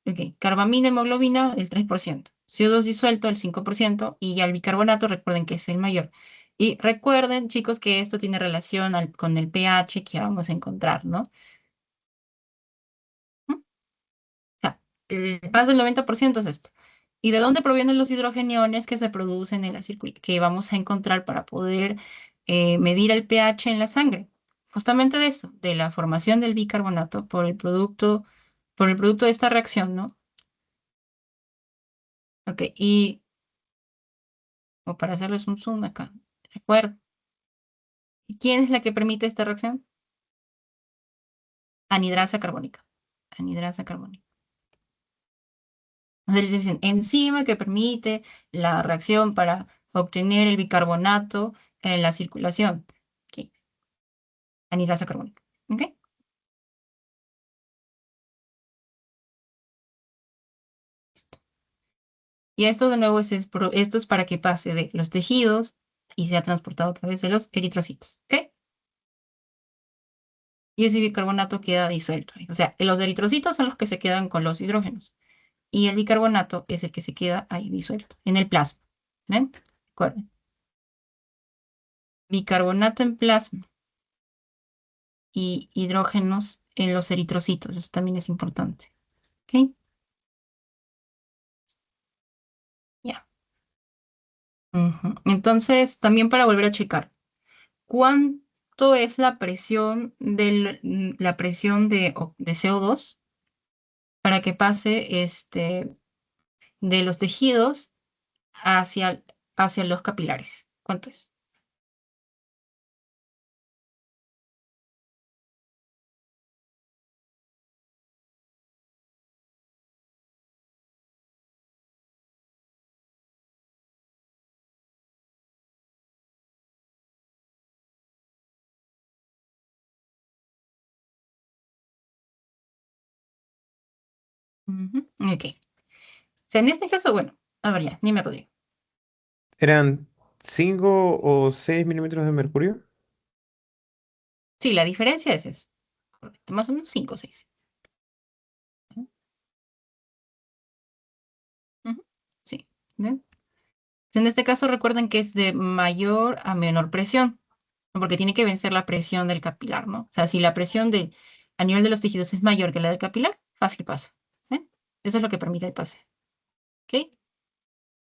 Ok. Carbamina, hemoglobina, el 3%. CO2 disuelto, el 5%. Y ya el bicarbonato, recuerden que es el mayor. Y recuerden, chicos, que esto tiene relación con el pH que vamos a encontrar, ¿no? ¿Mm? Sea, más del 90% es esto. ¿Y de dónde provienen los hidrogeniones que se producen en la que vamos a encontrar para poder medir el pH en la sangre? Justamente de eso, de la formación del bicarbonato por el producto de esta reacción, ¿no? Ok, o para hacerles un zoom acá, recuerda. ¿Y quién es la que permite esta reacción? Anhidrasa carbónica. Anhidrasa carbónica. Entonces, les dicen enzima que permite la reacción para obtener el bicarbonato en la circulación. Ok, anhidrasa carbónica. ¿Ok? Listo. Y esto de nuevo esto es para que pase de los tejidos y sea transportado a través de los eritrocitos. ¿Ok? Y ese bicarbonato queda disuelto ahí. O sea, los eritrocitos son los que se quedan con los hidrógenos. Y el bicarbonato es el que se queda ahí disuelto, en el plasma. ¿Ven? Recuerden. Bicarbonato en plasma y hidrógenos en los eritrocitos. Eso también es importante. ¿Ok? Ya. Ujú. Entonces, también para volver a checar, ¿cuánto es la presión de CO2 para que pase de los tejidos hacia los capilares? ¿Cuánto es? Ujú. Ok. O sea, en este caso, bueno, a ver ya, dime, Rodrigo. ¿Eran 5 o 6 milímetros de mercurio? Sí, la diferencia es esa. Correcto, más o menos 5 o 6. Sí. ¿Ven? En este caso, recuerden que es de mayor a menor presión, ¿no? Porque tiene que vencer la presión del capilar, ¿no? O sea, si la presión a nivel de los tejidos es mayor que la del capilar, fácil paso. ¿Eh? Eso es lo que permite el pase. ¿Ok?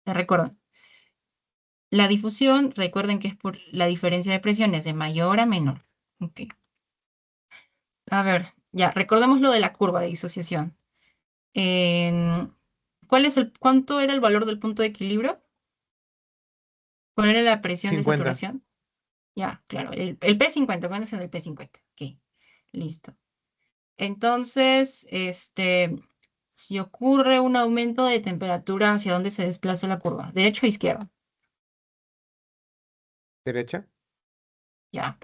Te recuerdo. La difusión, recuerden que es por la diferencia de presiones de mayor a menor. Ok. A ver, ya, recordemos lo de la curva de disociación. En- ¿Cuánto era el valor del punto de equilibrio? ¿Cuál era la presión de 50. saturación? Ya, claro, el P50, ¿cuándo es el P50? Ok, listo. Entonces, si ocurre un aumento de temperatura, ¿hacia dónde se desplaza la curva? ¿Derecha o izquierda? Derecha. Ya.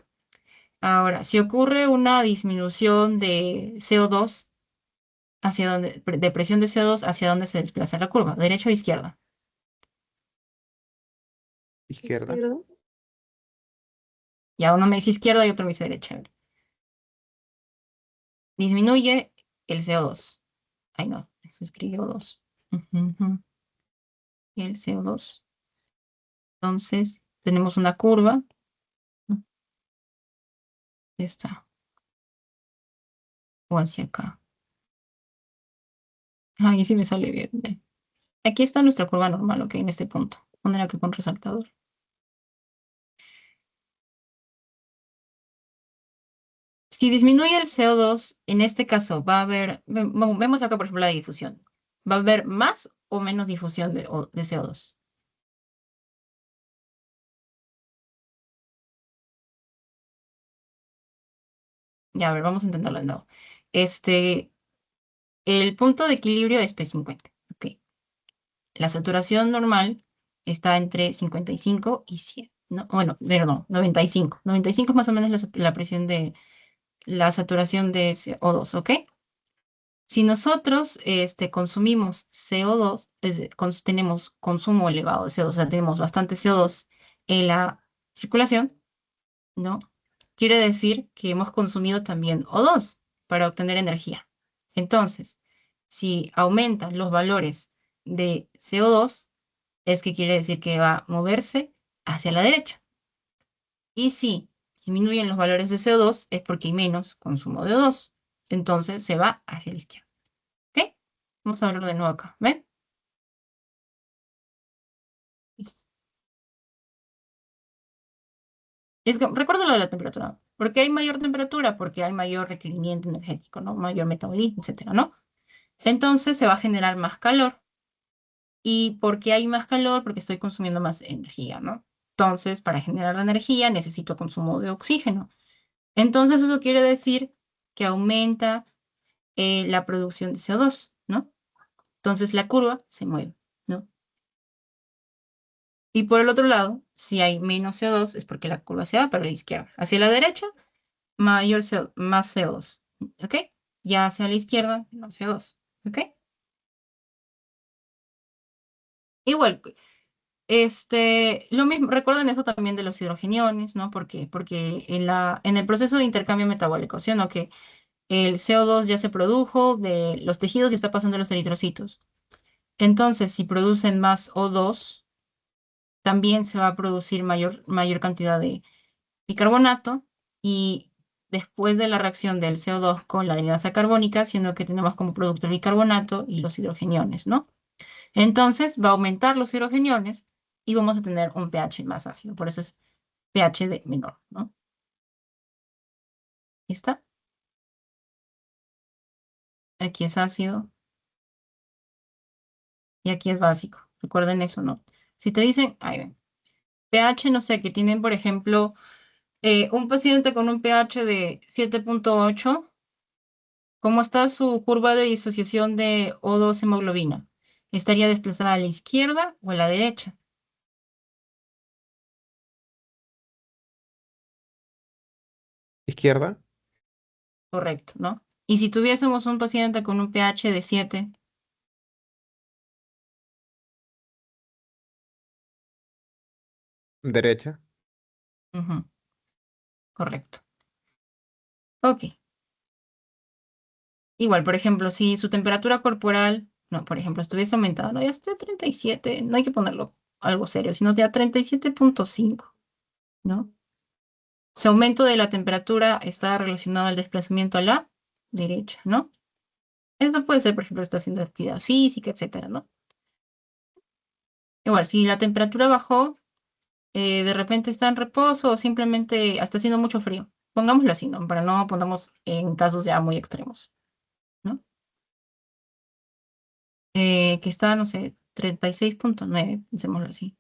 Ahora, si ocurre una disminución de CO2, ¿hacia dónde, de presión de CO2, ¿hacia dónde se desplaza la curva? ¿Derecha o izquierda? Izquierda. izquierda. Ya uno me dice izquierda y otro me dice derecha. A ver. Disminuye el CO2. Ay, no, se escribió 2. Y el CO2. Entonces, tenemos una curva. ¿No? Esta, o hacia acá. Ay, sí me sale bien. Ya. Aquí está nuestra curva normal, ok, en este punto. Poner aquí con resaltador. Si disminuye el CO2, en este caso va a haber, vemos acá por ejemplo la difusión. ¿Va a haber más o menos difusión de CO2? Ya, a ver, vamos a entenderlo de nuevo. El punto de equilibrio es P50. Ok. La saturación normal está entre 55 y 100. ¿No? Bueno, perdón, 95. 95 es más o menos la presión de la saturación de CO2, ¿ok? Si nosotros consumimos CO2, tenemos consumo elevado de CO2, o sea, tenemos bastante CO2 en la circulación, ¿no? Quiere decir que hemos consumido también O2 para obtener energía. Entonces, si aumentan los valores de CO2, es que quiere decir que va a moverse hacia la derecha. Y si disminuyen los valores de CO2, es porque hay menos consumo de O2. Entonces se va hacia la izquierda. ¿Ok? Vamos a verlo de nuevo acá. ¿Ven? Listo. Recuerdo lo de la temperatura. ¿Por qué hay mayor temperatura? Porque hay mayor requerimiento energético, ¿no? Mayor metabolismo, etcétera, ¿no? Entonces se va a generar más calor. ¿Y por qué hay más calor? Porque estoy consumiendo más energía, ¿no? Entonces, para generar la energía necesito consumo de oxígeno. Entonces, eso quiere decir que aumenta la producción de CO2, ¿no? Entonces, la curva se mueve, ¿no? Y por el otro lado, si hay menos CO2, es porque la curva se va para la izquierda. Hacia la derecha, más CO2, ¿ok? Ya hacia la izquierda, menos CO2, ¿ok? Igual, lo mismo, recuerden eso también de los hidrogeniones, ¿no? Porque en el proceso de intercambio metabólico, ¿sí o no? Que el CO2 ya se produjo de los tejidos y está pasando a los eritrocitos. Entonces, si producen más O2, también se va a producir mayor cantidad de bicarbonato y después de la reacción del CO2 con la anhidasa carbónica, siendo que tenemos como producto el bicarbonato y los hidrogeniones, ¿no? Entonces va a aumentar los hidrogeniones y vamos a tener un pH más ácido. Por eso es pH de menor, ¿no? ¿Está? Aquí es ácido y aquí es básico. Recuerden eso, ¿no? Si te dicen, ahí ven, pH, no sé, que tienen, por ejemplo, un paciente con un pH de 7.8, ¿cómo está su curva de disociación de O2 hemoglobina? ¿Estaría desplazada a la izquierda o a la derecha? Izquierda. Correcto, ¿no? Y si tuviésemos un paciente con un pH de 7, Derecha. ujú, correcto. Ok. Igual, por ejemplo, si su temperatura corporal, no, por ejemplo, estuviese aumentada, no, ya está a 37, no hay que ponerlo algo serio, sino ya 37.5, ¿no? Su aumento de la temperatura está relacionado al desplazamiento a la derecha, ¿no? Esto puede ser, por ejemplo, está haciendo actividad física, etcétera, ¿no? Igual, si la temperatura bajó, de repente está en reposo o simplemente está haciendo mucho frío. Pongámoslo así, ¿no? Para no pongamos en casos ya muy extremos, ¿no? Que está, no sé, 36,9, pensémoslo así,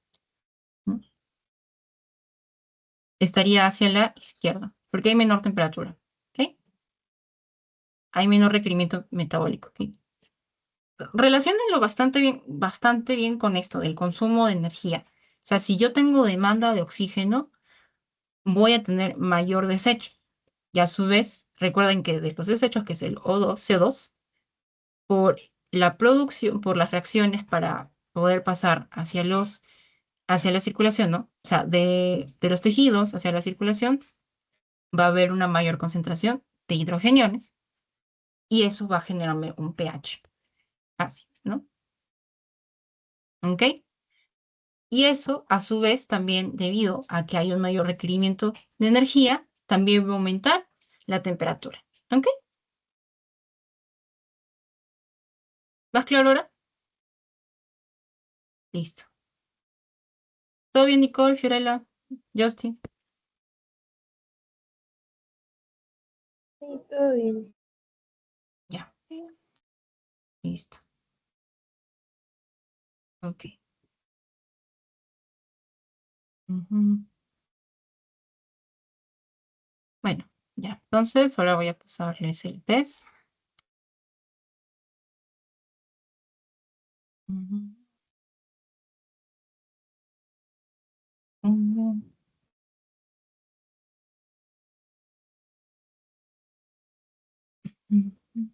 ¿no? Estaría hacia la izquierda, porque hay menor temperatura, ¿ok? Hay menor requerimiento metabólico, ¿ok? Relaciónenlo bastante bien con esto del consumo de energía. O sea, si yo tengo demanda de oxígeno, voy a tener mayor desecho. Y a su vez, recuerden que de los desechos, que es el O2, CO2, por la producción, por las reacciones para poder pasar hacia la circulación, ¿no? O sea, de los tejidos hacia la circulación, va a haber una mayor concentración de hidrogeniones y eso va a generarme un pH ácido, ¿no? ¿Ok? Y eso, a su vez, también debido a que hay un mayor requerimiento de energía, también va a aumentar la temperatura. ¿Ok? ¿Más claro ahora? Listo. ¿Todo bien, Nicole, Fiorella, Justin? Sí, todo bien. Ya. Listo. Ok. Ujú. Bueno, ya. Entonces, ahora voy a pasarles el test. Ujú. Ujú. Ujú.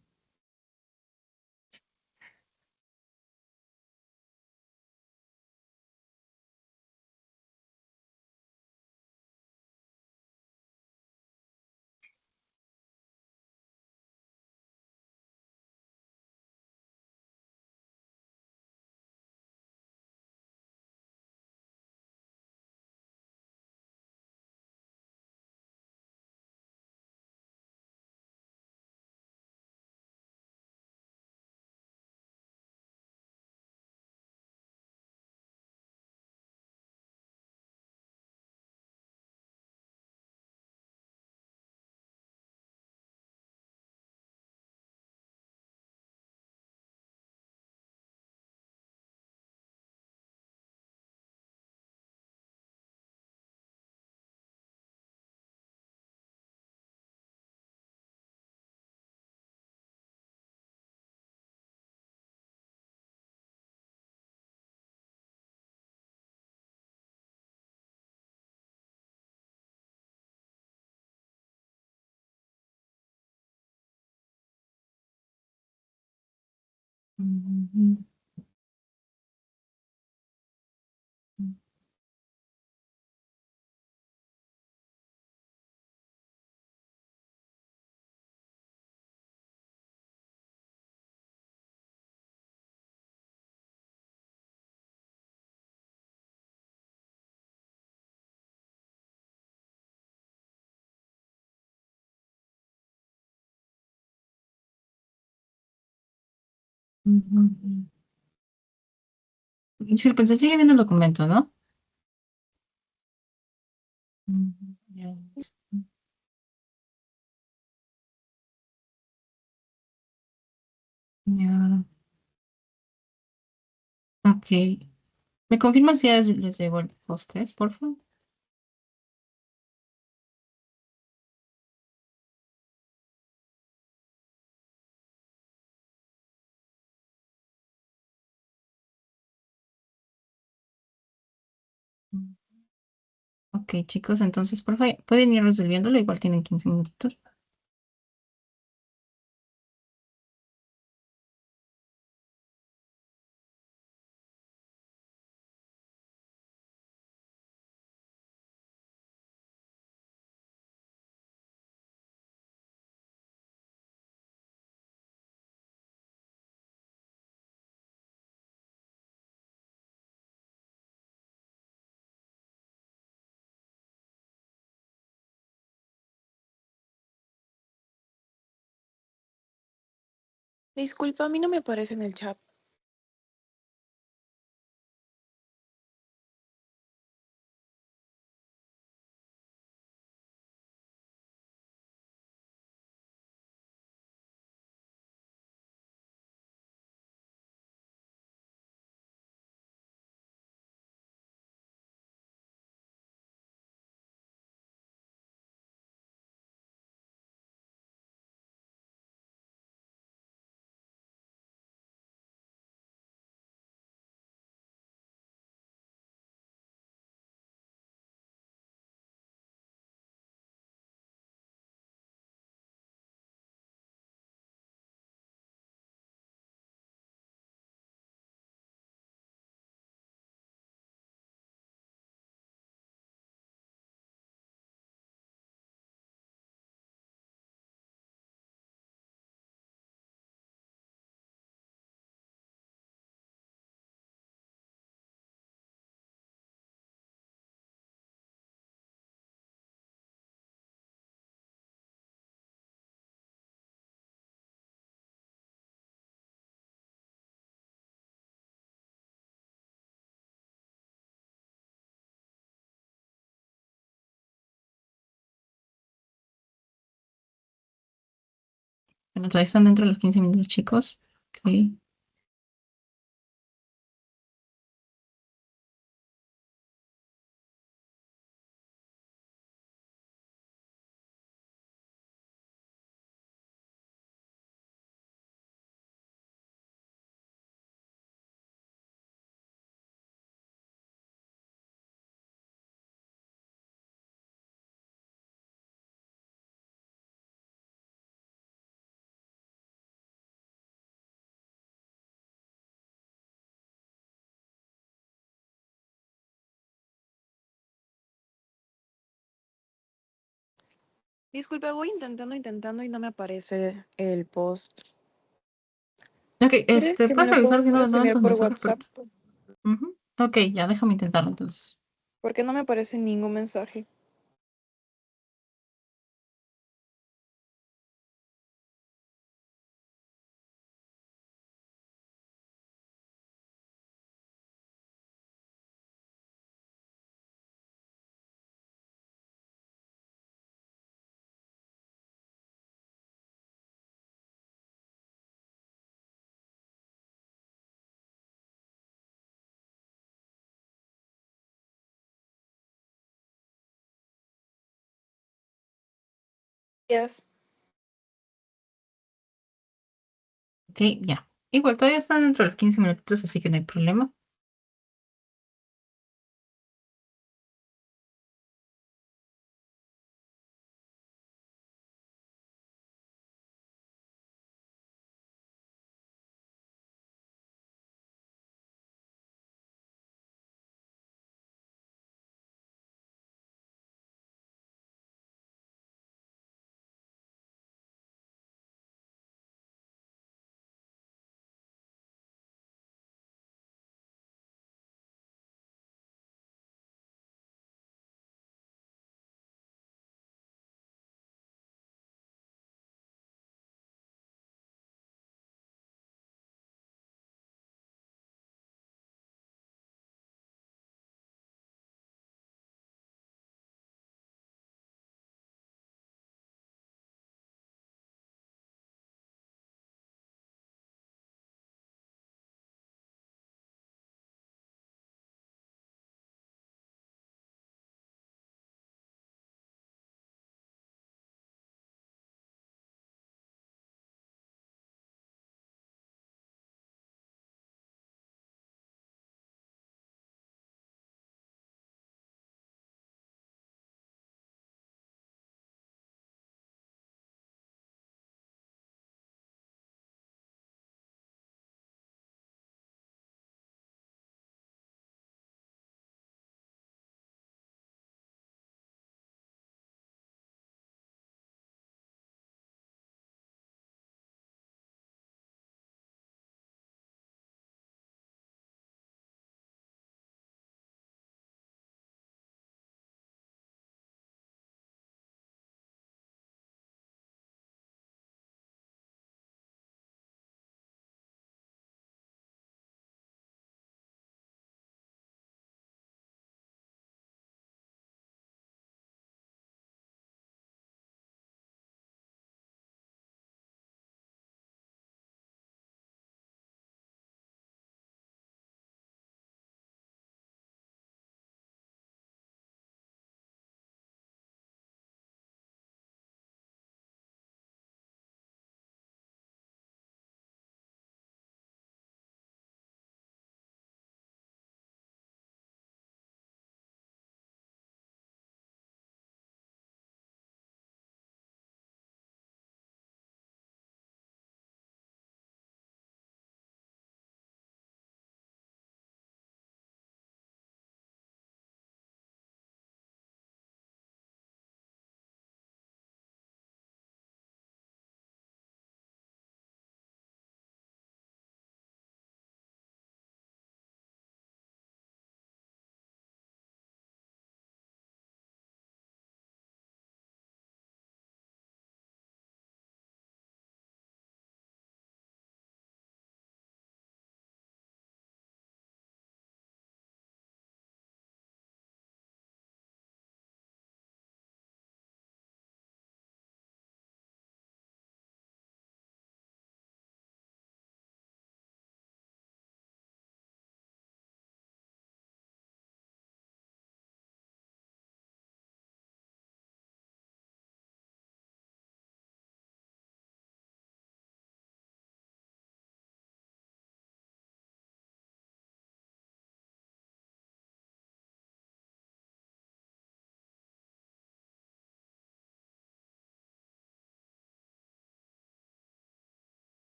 Ujú. Ujú. Disculpen, se sigue viendo el documento, ¿no? Ujú. Ya. Ya. Ok. ¿Me confirman si ya les llegó el post-test, por favor? Ok, chicos, entonces, por favor, pueden ir resolviéndolo, igual tienen 15 minutitos. Disculpa, a mí no me aparece en el chat. Bueno, todavía están dentro de los 15 minutos, chicos. Ok. Disculpa, voy intentando y no me aparece el post. Ok, ¿Quieres que me puedes lo revisar si no puedas no en enviar tus por mensajes. WhatsApp? Ujú. Ok, ya déjame intentarlo entonces. ¿Por qué no me aparece ningún mensaje? Yes. Ok, ya. Igual todavía están dentro de los 15 minutitos, así que no hay problema.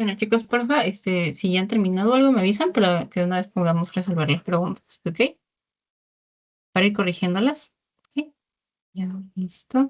Bueno, chicos, porfa, si ya han terminado algo, me avisan para que de una vez podamos resolver las preguntas, ¿ok? Para ir corrigiéndolas. ¿Ok? Ya, listo.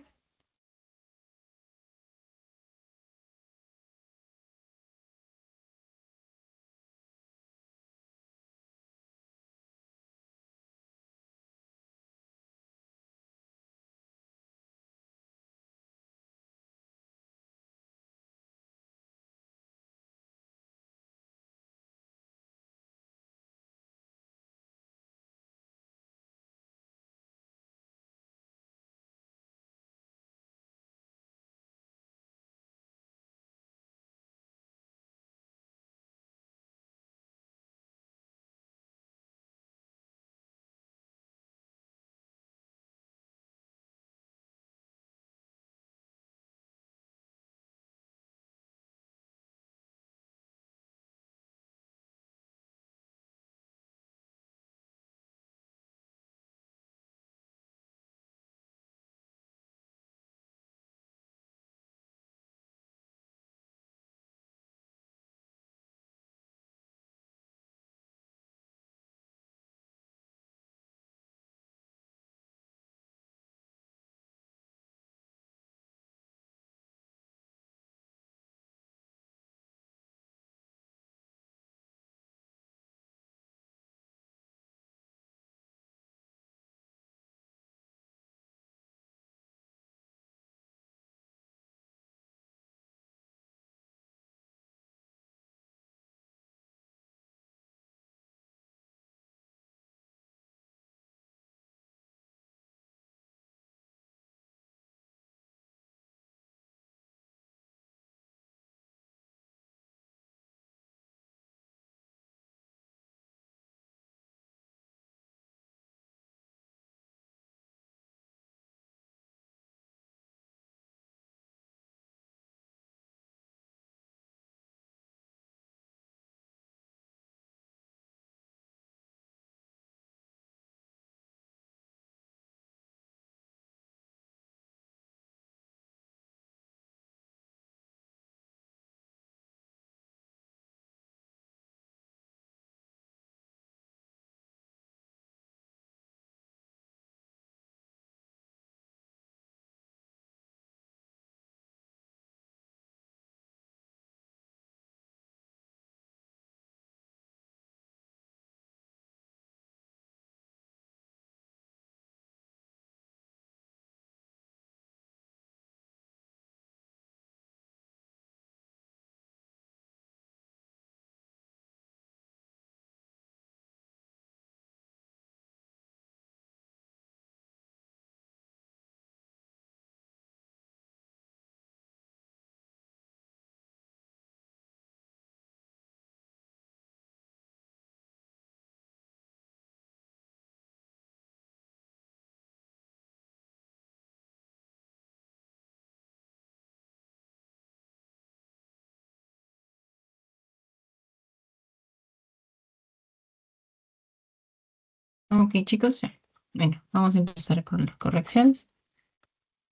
Ok, chicos, ya. Bueno, vamos a empezar con las correcciones.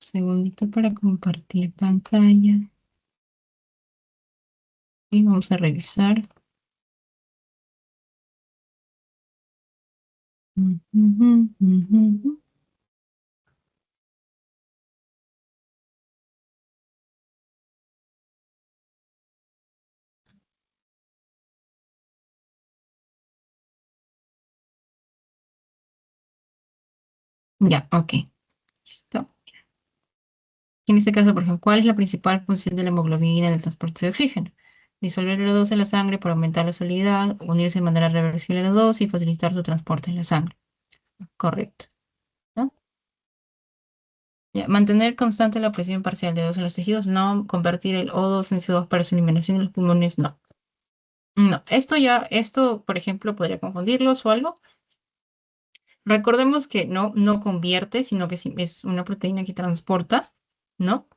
Segundito para compartir pantalla. Y vamos a revisar. Ujú, ujú. Ya, ok. Listo. En este caso, por ejemplo, ¿cuál es la principal función de la hemoglobina en el transporte de oxígeno? Disolver el O2 en la sangre para aumentar la solubilidad, unirse de manera reversible al O2 y facilitar su transporte en la sangre. Correcto, ¿no? Ya, mantener constante la presión parcial de O2 en los tejidos, no. Convertir el O2 en CO2 para su eliminación en los pulmones, no. No, esto, por ejemplo, podría confundirlos o algo. Recordemos que no convierte, sino que es una proteína que transporta, ¿no?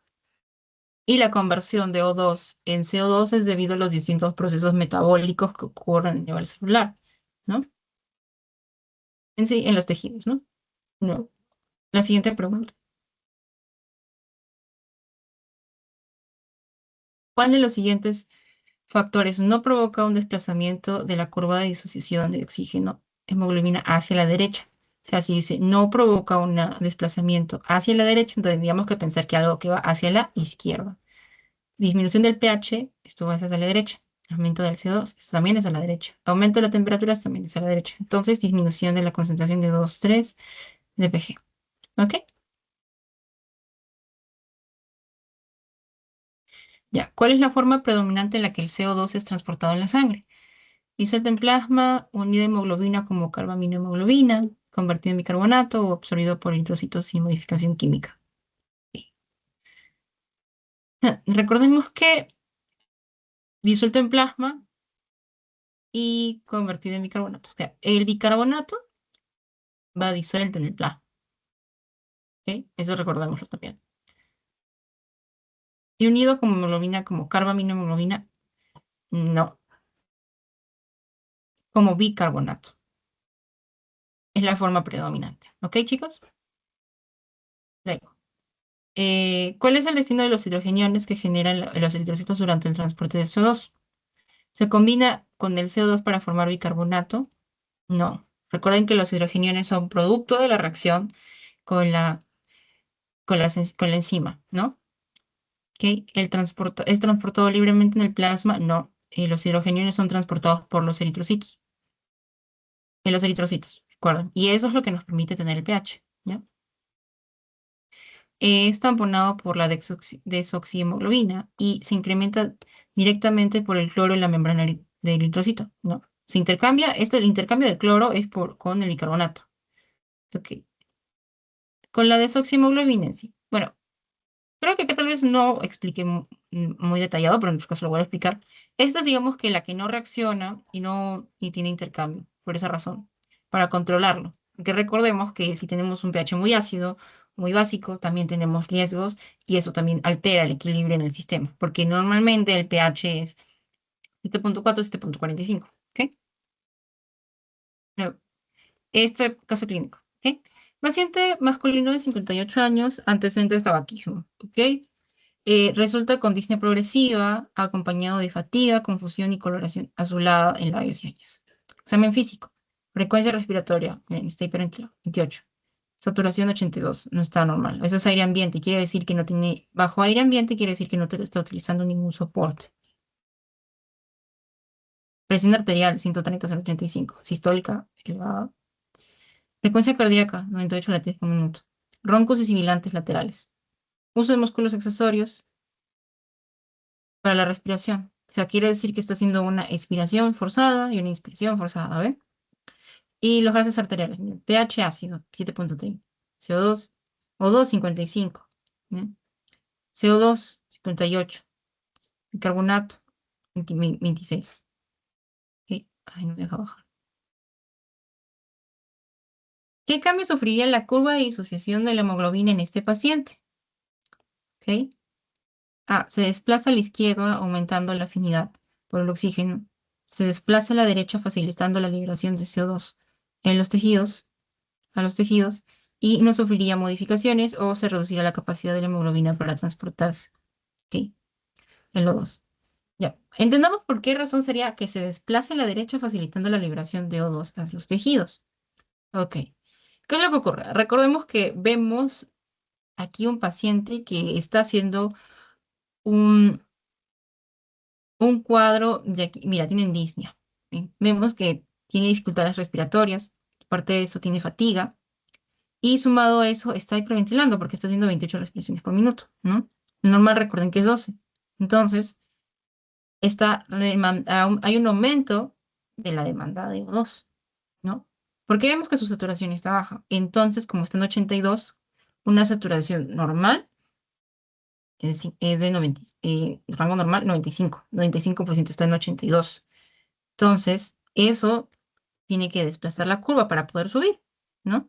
Y la conversión de O2 en CO2 es debido a los distintos procesos metabólicos que ocurren a nivel celular, ¿no? En sí, en los tejidos, ¿no? No. La siguiente pregunta. ¿Cuál de los siguientes factores no provoca un desplazamiento de la curva de disociación de oxígeno hemoglobina hacia la derecha. O sea, si dice no provoca un desplazamiento hacia la derecha, entonces tendríamos que pensar que algo que va hacia la izquierda. Disminución del pH, esto va hacia la derecha. Aumento del CO2, esto también es a la derecha. Aumento de la temperatura, esto también es a la derecha. Entonces, disminución de la concentración de 2,3 de pG. ¿Ok? Ya, ¿cuál es la forma predominante en la que el CO2 es transportado en la sangre? Disuelto en plasma, unido a hemoglobina como carbaminohemoglobina, convertido en bicarbonato o absorbido por eritrocitos sin modificación química. Sí. Recordemos que disuelto en plasma y convertido en bicarbonato. O sea, el bicarbonato va disuelto en el plasma. ¿Ok? Eso recordémoslo también. Y unido como hemoglobina, como carbaminohemoglobina, no, como bicarbonato. Es la forma predominante. ¿Ok, chicos? Luego. ¿Cuál es el destino de los hidrogeniones que generan los eritrocitos durante el transporte de CO2? ¿Se combina con el CO2 para formar bicarbonato? No. Recuerden que los hidrogeniones son producto de la reacción con la enzima, ¿no? ¿Ok? ¿Es transportado libremente en el plasma? No. Los hidrogeniones son transportados por los eritrocitos. En los eritrocitos, recuerden. Y eso es lo que nos permite tener el pH, ¿ya? Es tamponado por la desoxihemoglobina y se incrementa directamente por el cloro en la membrana del eritrocito, ¿no? Se intercambia, el intercambio del cloro es con el bicarbonato. Ok. Con la desoxihemoglobina en sí. Bueno, creo que acá tal vez no expliqué muy detallado, pero en este caso lo voy a explicar. Esta es, digamos, que la que no reacciona y tiene intercambio, por esa razón, para controlarlo. Porque recordemos que si tenemos un pH muy ácido, muy básico, también tenemos riesgos y eso también altera el equilibrio en el sistema, porque normalmente el pH es 7,4, 7,45. ¿Ok? Luego, este caso clínico. ¿Ok? Paciente masculino de 58 años, antecedente de tabaquismo. ¿Ok? Resulta con disnea progresiva, acompañado de fatiga, confusión y coloración azulada en labios y años. Examen físico. Frecuencia respiratoria. Miren, está hiperventilado. 28. Saturación 82. No está normal. Eso es aire ambiente. Quiere decir que no tiene... Bajo aire ambiente quiere decir que no te está utilizando ningún soporte. Presión arterial 130/85. Sistólica elevada. Frecuencia cardíaca 98 latidos por minuto. Roncos y sibilantes laterales. Uso de músculos accesorios para la respiración. O sea, quiere decir que está haciendo una expiración forzada y una inspiración forzada, ¿ven? Y los gases arteriales, miren, pH ácido, 7,30. CO2, O2, 55. ¿Bien? CO2, 58. Bicarbonato, 26. Ok, ay, no me deja bajar. ¿Qué cambio sufriría la curva de disociación de la hemoglobina en este paciente? ¿Ok? Se desplaza a la izquierda aumentando la afinidad por el oxígeno. Se desplaza a la derecha facilitando la liberación de CO2 en a los tejidos y no sufriría modificaciones o se reduciría la capacidad de la hemoglobina para transportarse. Ok, en lo 2. Ya, entendamos por qué razón sería que se desplace a la derecha facilitando la liberación de O2 hacia los tejidos. Ok, ¿qué es lo que ocurre? Recordemos que vemos aquí un paciente que está haciendo un cuadro de aquí, mira, tiene disnea. ¿Sí? Vemos que tiene dificultades respiratorias, aparte de eso tiene fatiga, y sumado a eso está hiperventilando porque está haciendo 28 respiraciones por minuto, ¿no? Normal, recuerden que es 12. Entonces, hay un aumento de la demanda de O2, ¿no? Porque vemos que su saturación está baja. Entonces, como está en 82, una saturación normal es de 90, rango normal 95. 95% está en 82. Entonces, eso tiene que desplazar la curva para poder subir, ¿no?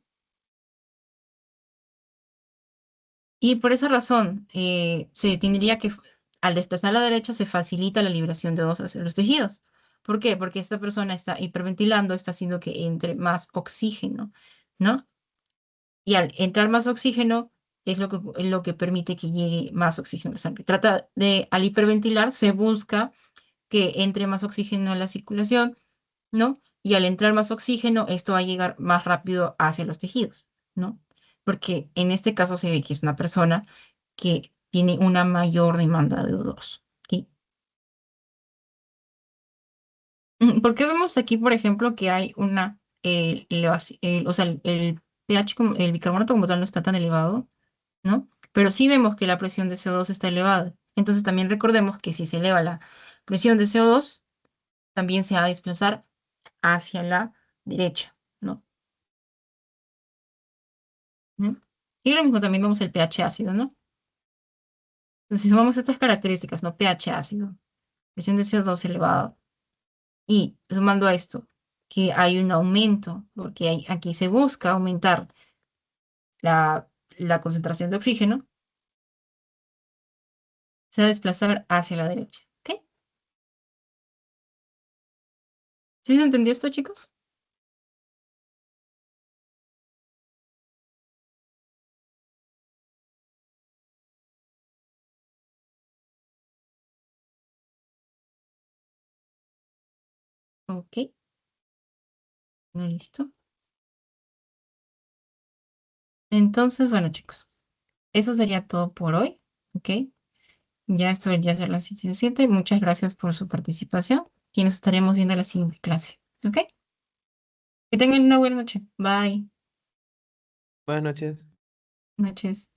Y por esa razón, se tendría que, al desplazar a la derecha, se facilita la liberación de O2 hacia los tejidos. ¿Por qué? Porque esta persona está hiperventilando, está haciendo que entre más oxígeno, ¿no? Y al entrar más oxígeno, es lo que permite que llegue más oxígeno a la sangre. Al hiperventilar, se busca que entre más oxígeno a la circulación, ¿no? Y al entrar más oxígeno, esto va a llegar más rápido hacia los tejidos, ¿no? Porque en este caso se ve que es una persona que tiene una mayor demanda de O2. ¿Ok? ¿Por qué vemos aquí, por ejemplo, que hay una, o sea, el pH, el bicarbonato como tal no está tan elevado, ¿no? Pero sí vemos que la presión de CO2 está elevada. Entonces también recordemos que si se eleva la presión de CO2, también se va a desplazar hacia la derecha, ¿no? ¿No? Y lo mismo también vemos el pH ácido, ¿no? Entonces, si sumamos estas características, ¿no? pH ácido, presión de CO2 elevada, y sumando a esto, que hay un aumento, porque aquí se busca aumentar la concentración de oxígeno, se va a desplazar hacia la derecha. ¿Ok? ¿Sí se entendió esto, chicos? Ok, listo. Entonces, bueno, chicos, eso sería todo por hoy. ¿Ok? Ya esto debería ser la sesión 7. Muchas gracias por su participación y nos estaremos viendo en la siguiente clase. ¿Ok? Que tengan una buena noche. Bye. Buenas noches. Noches.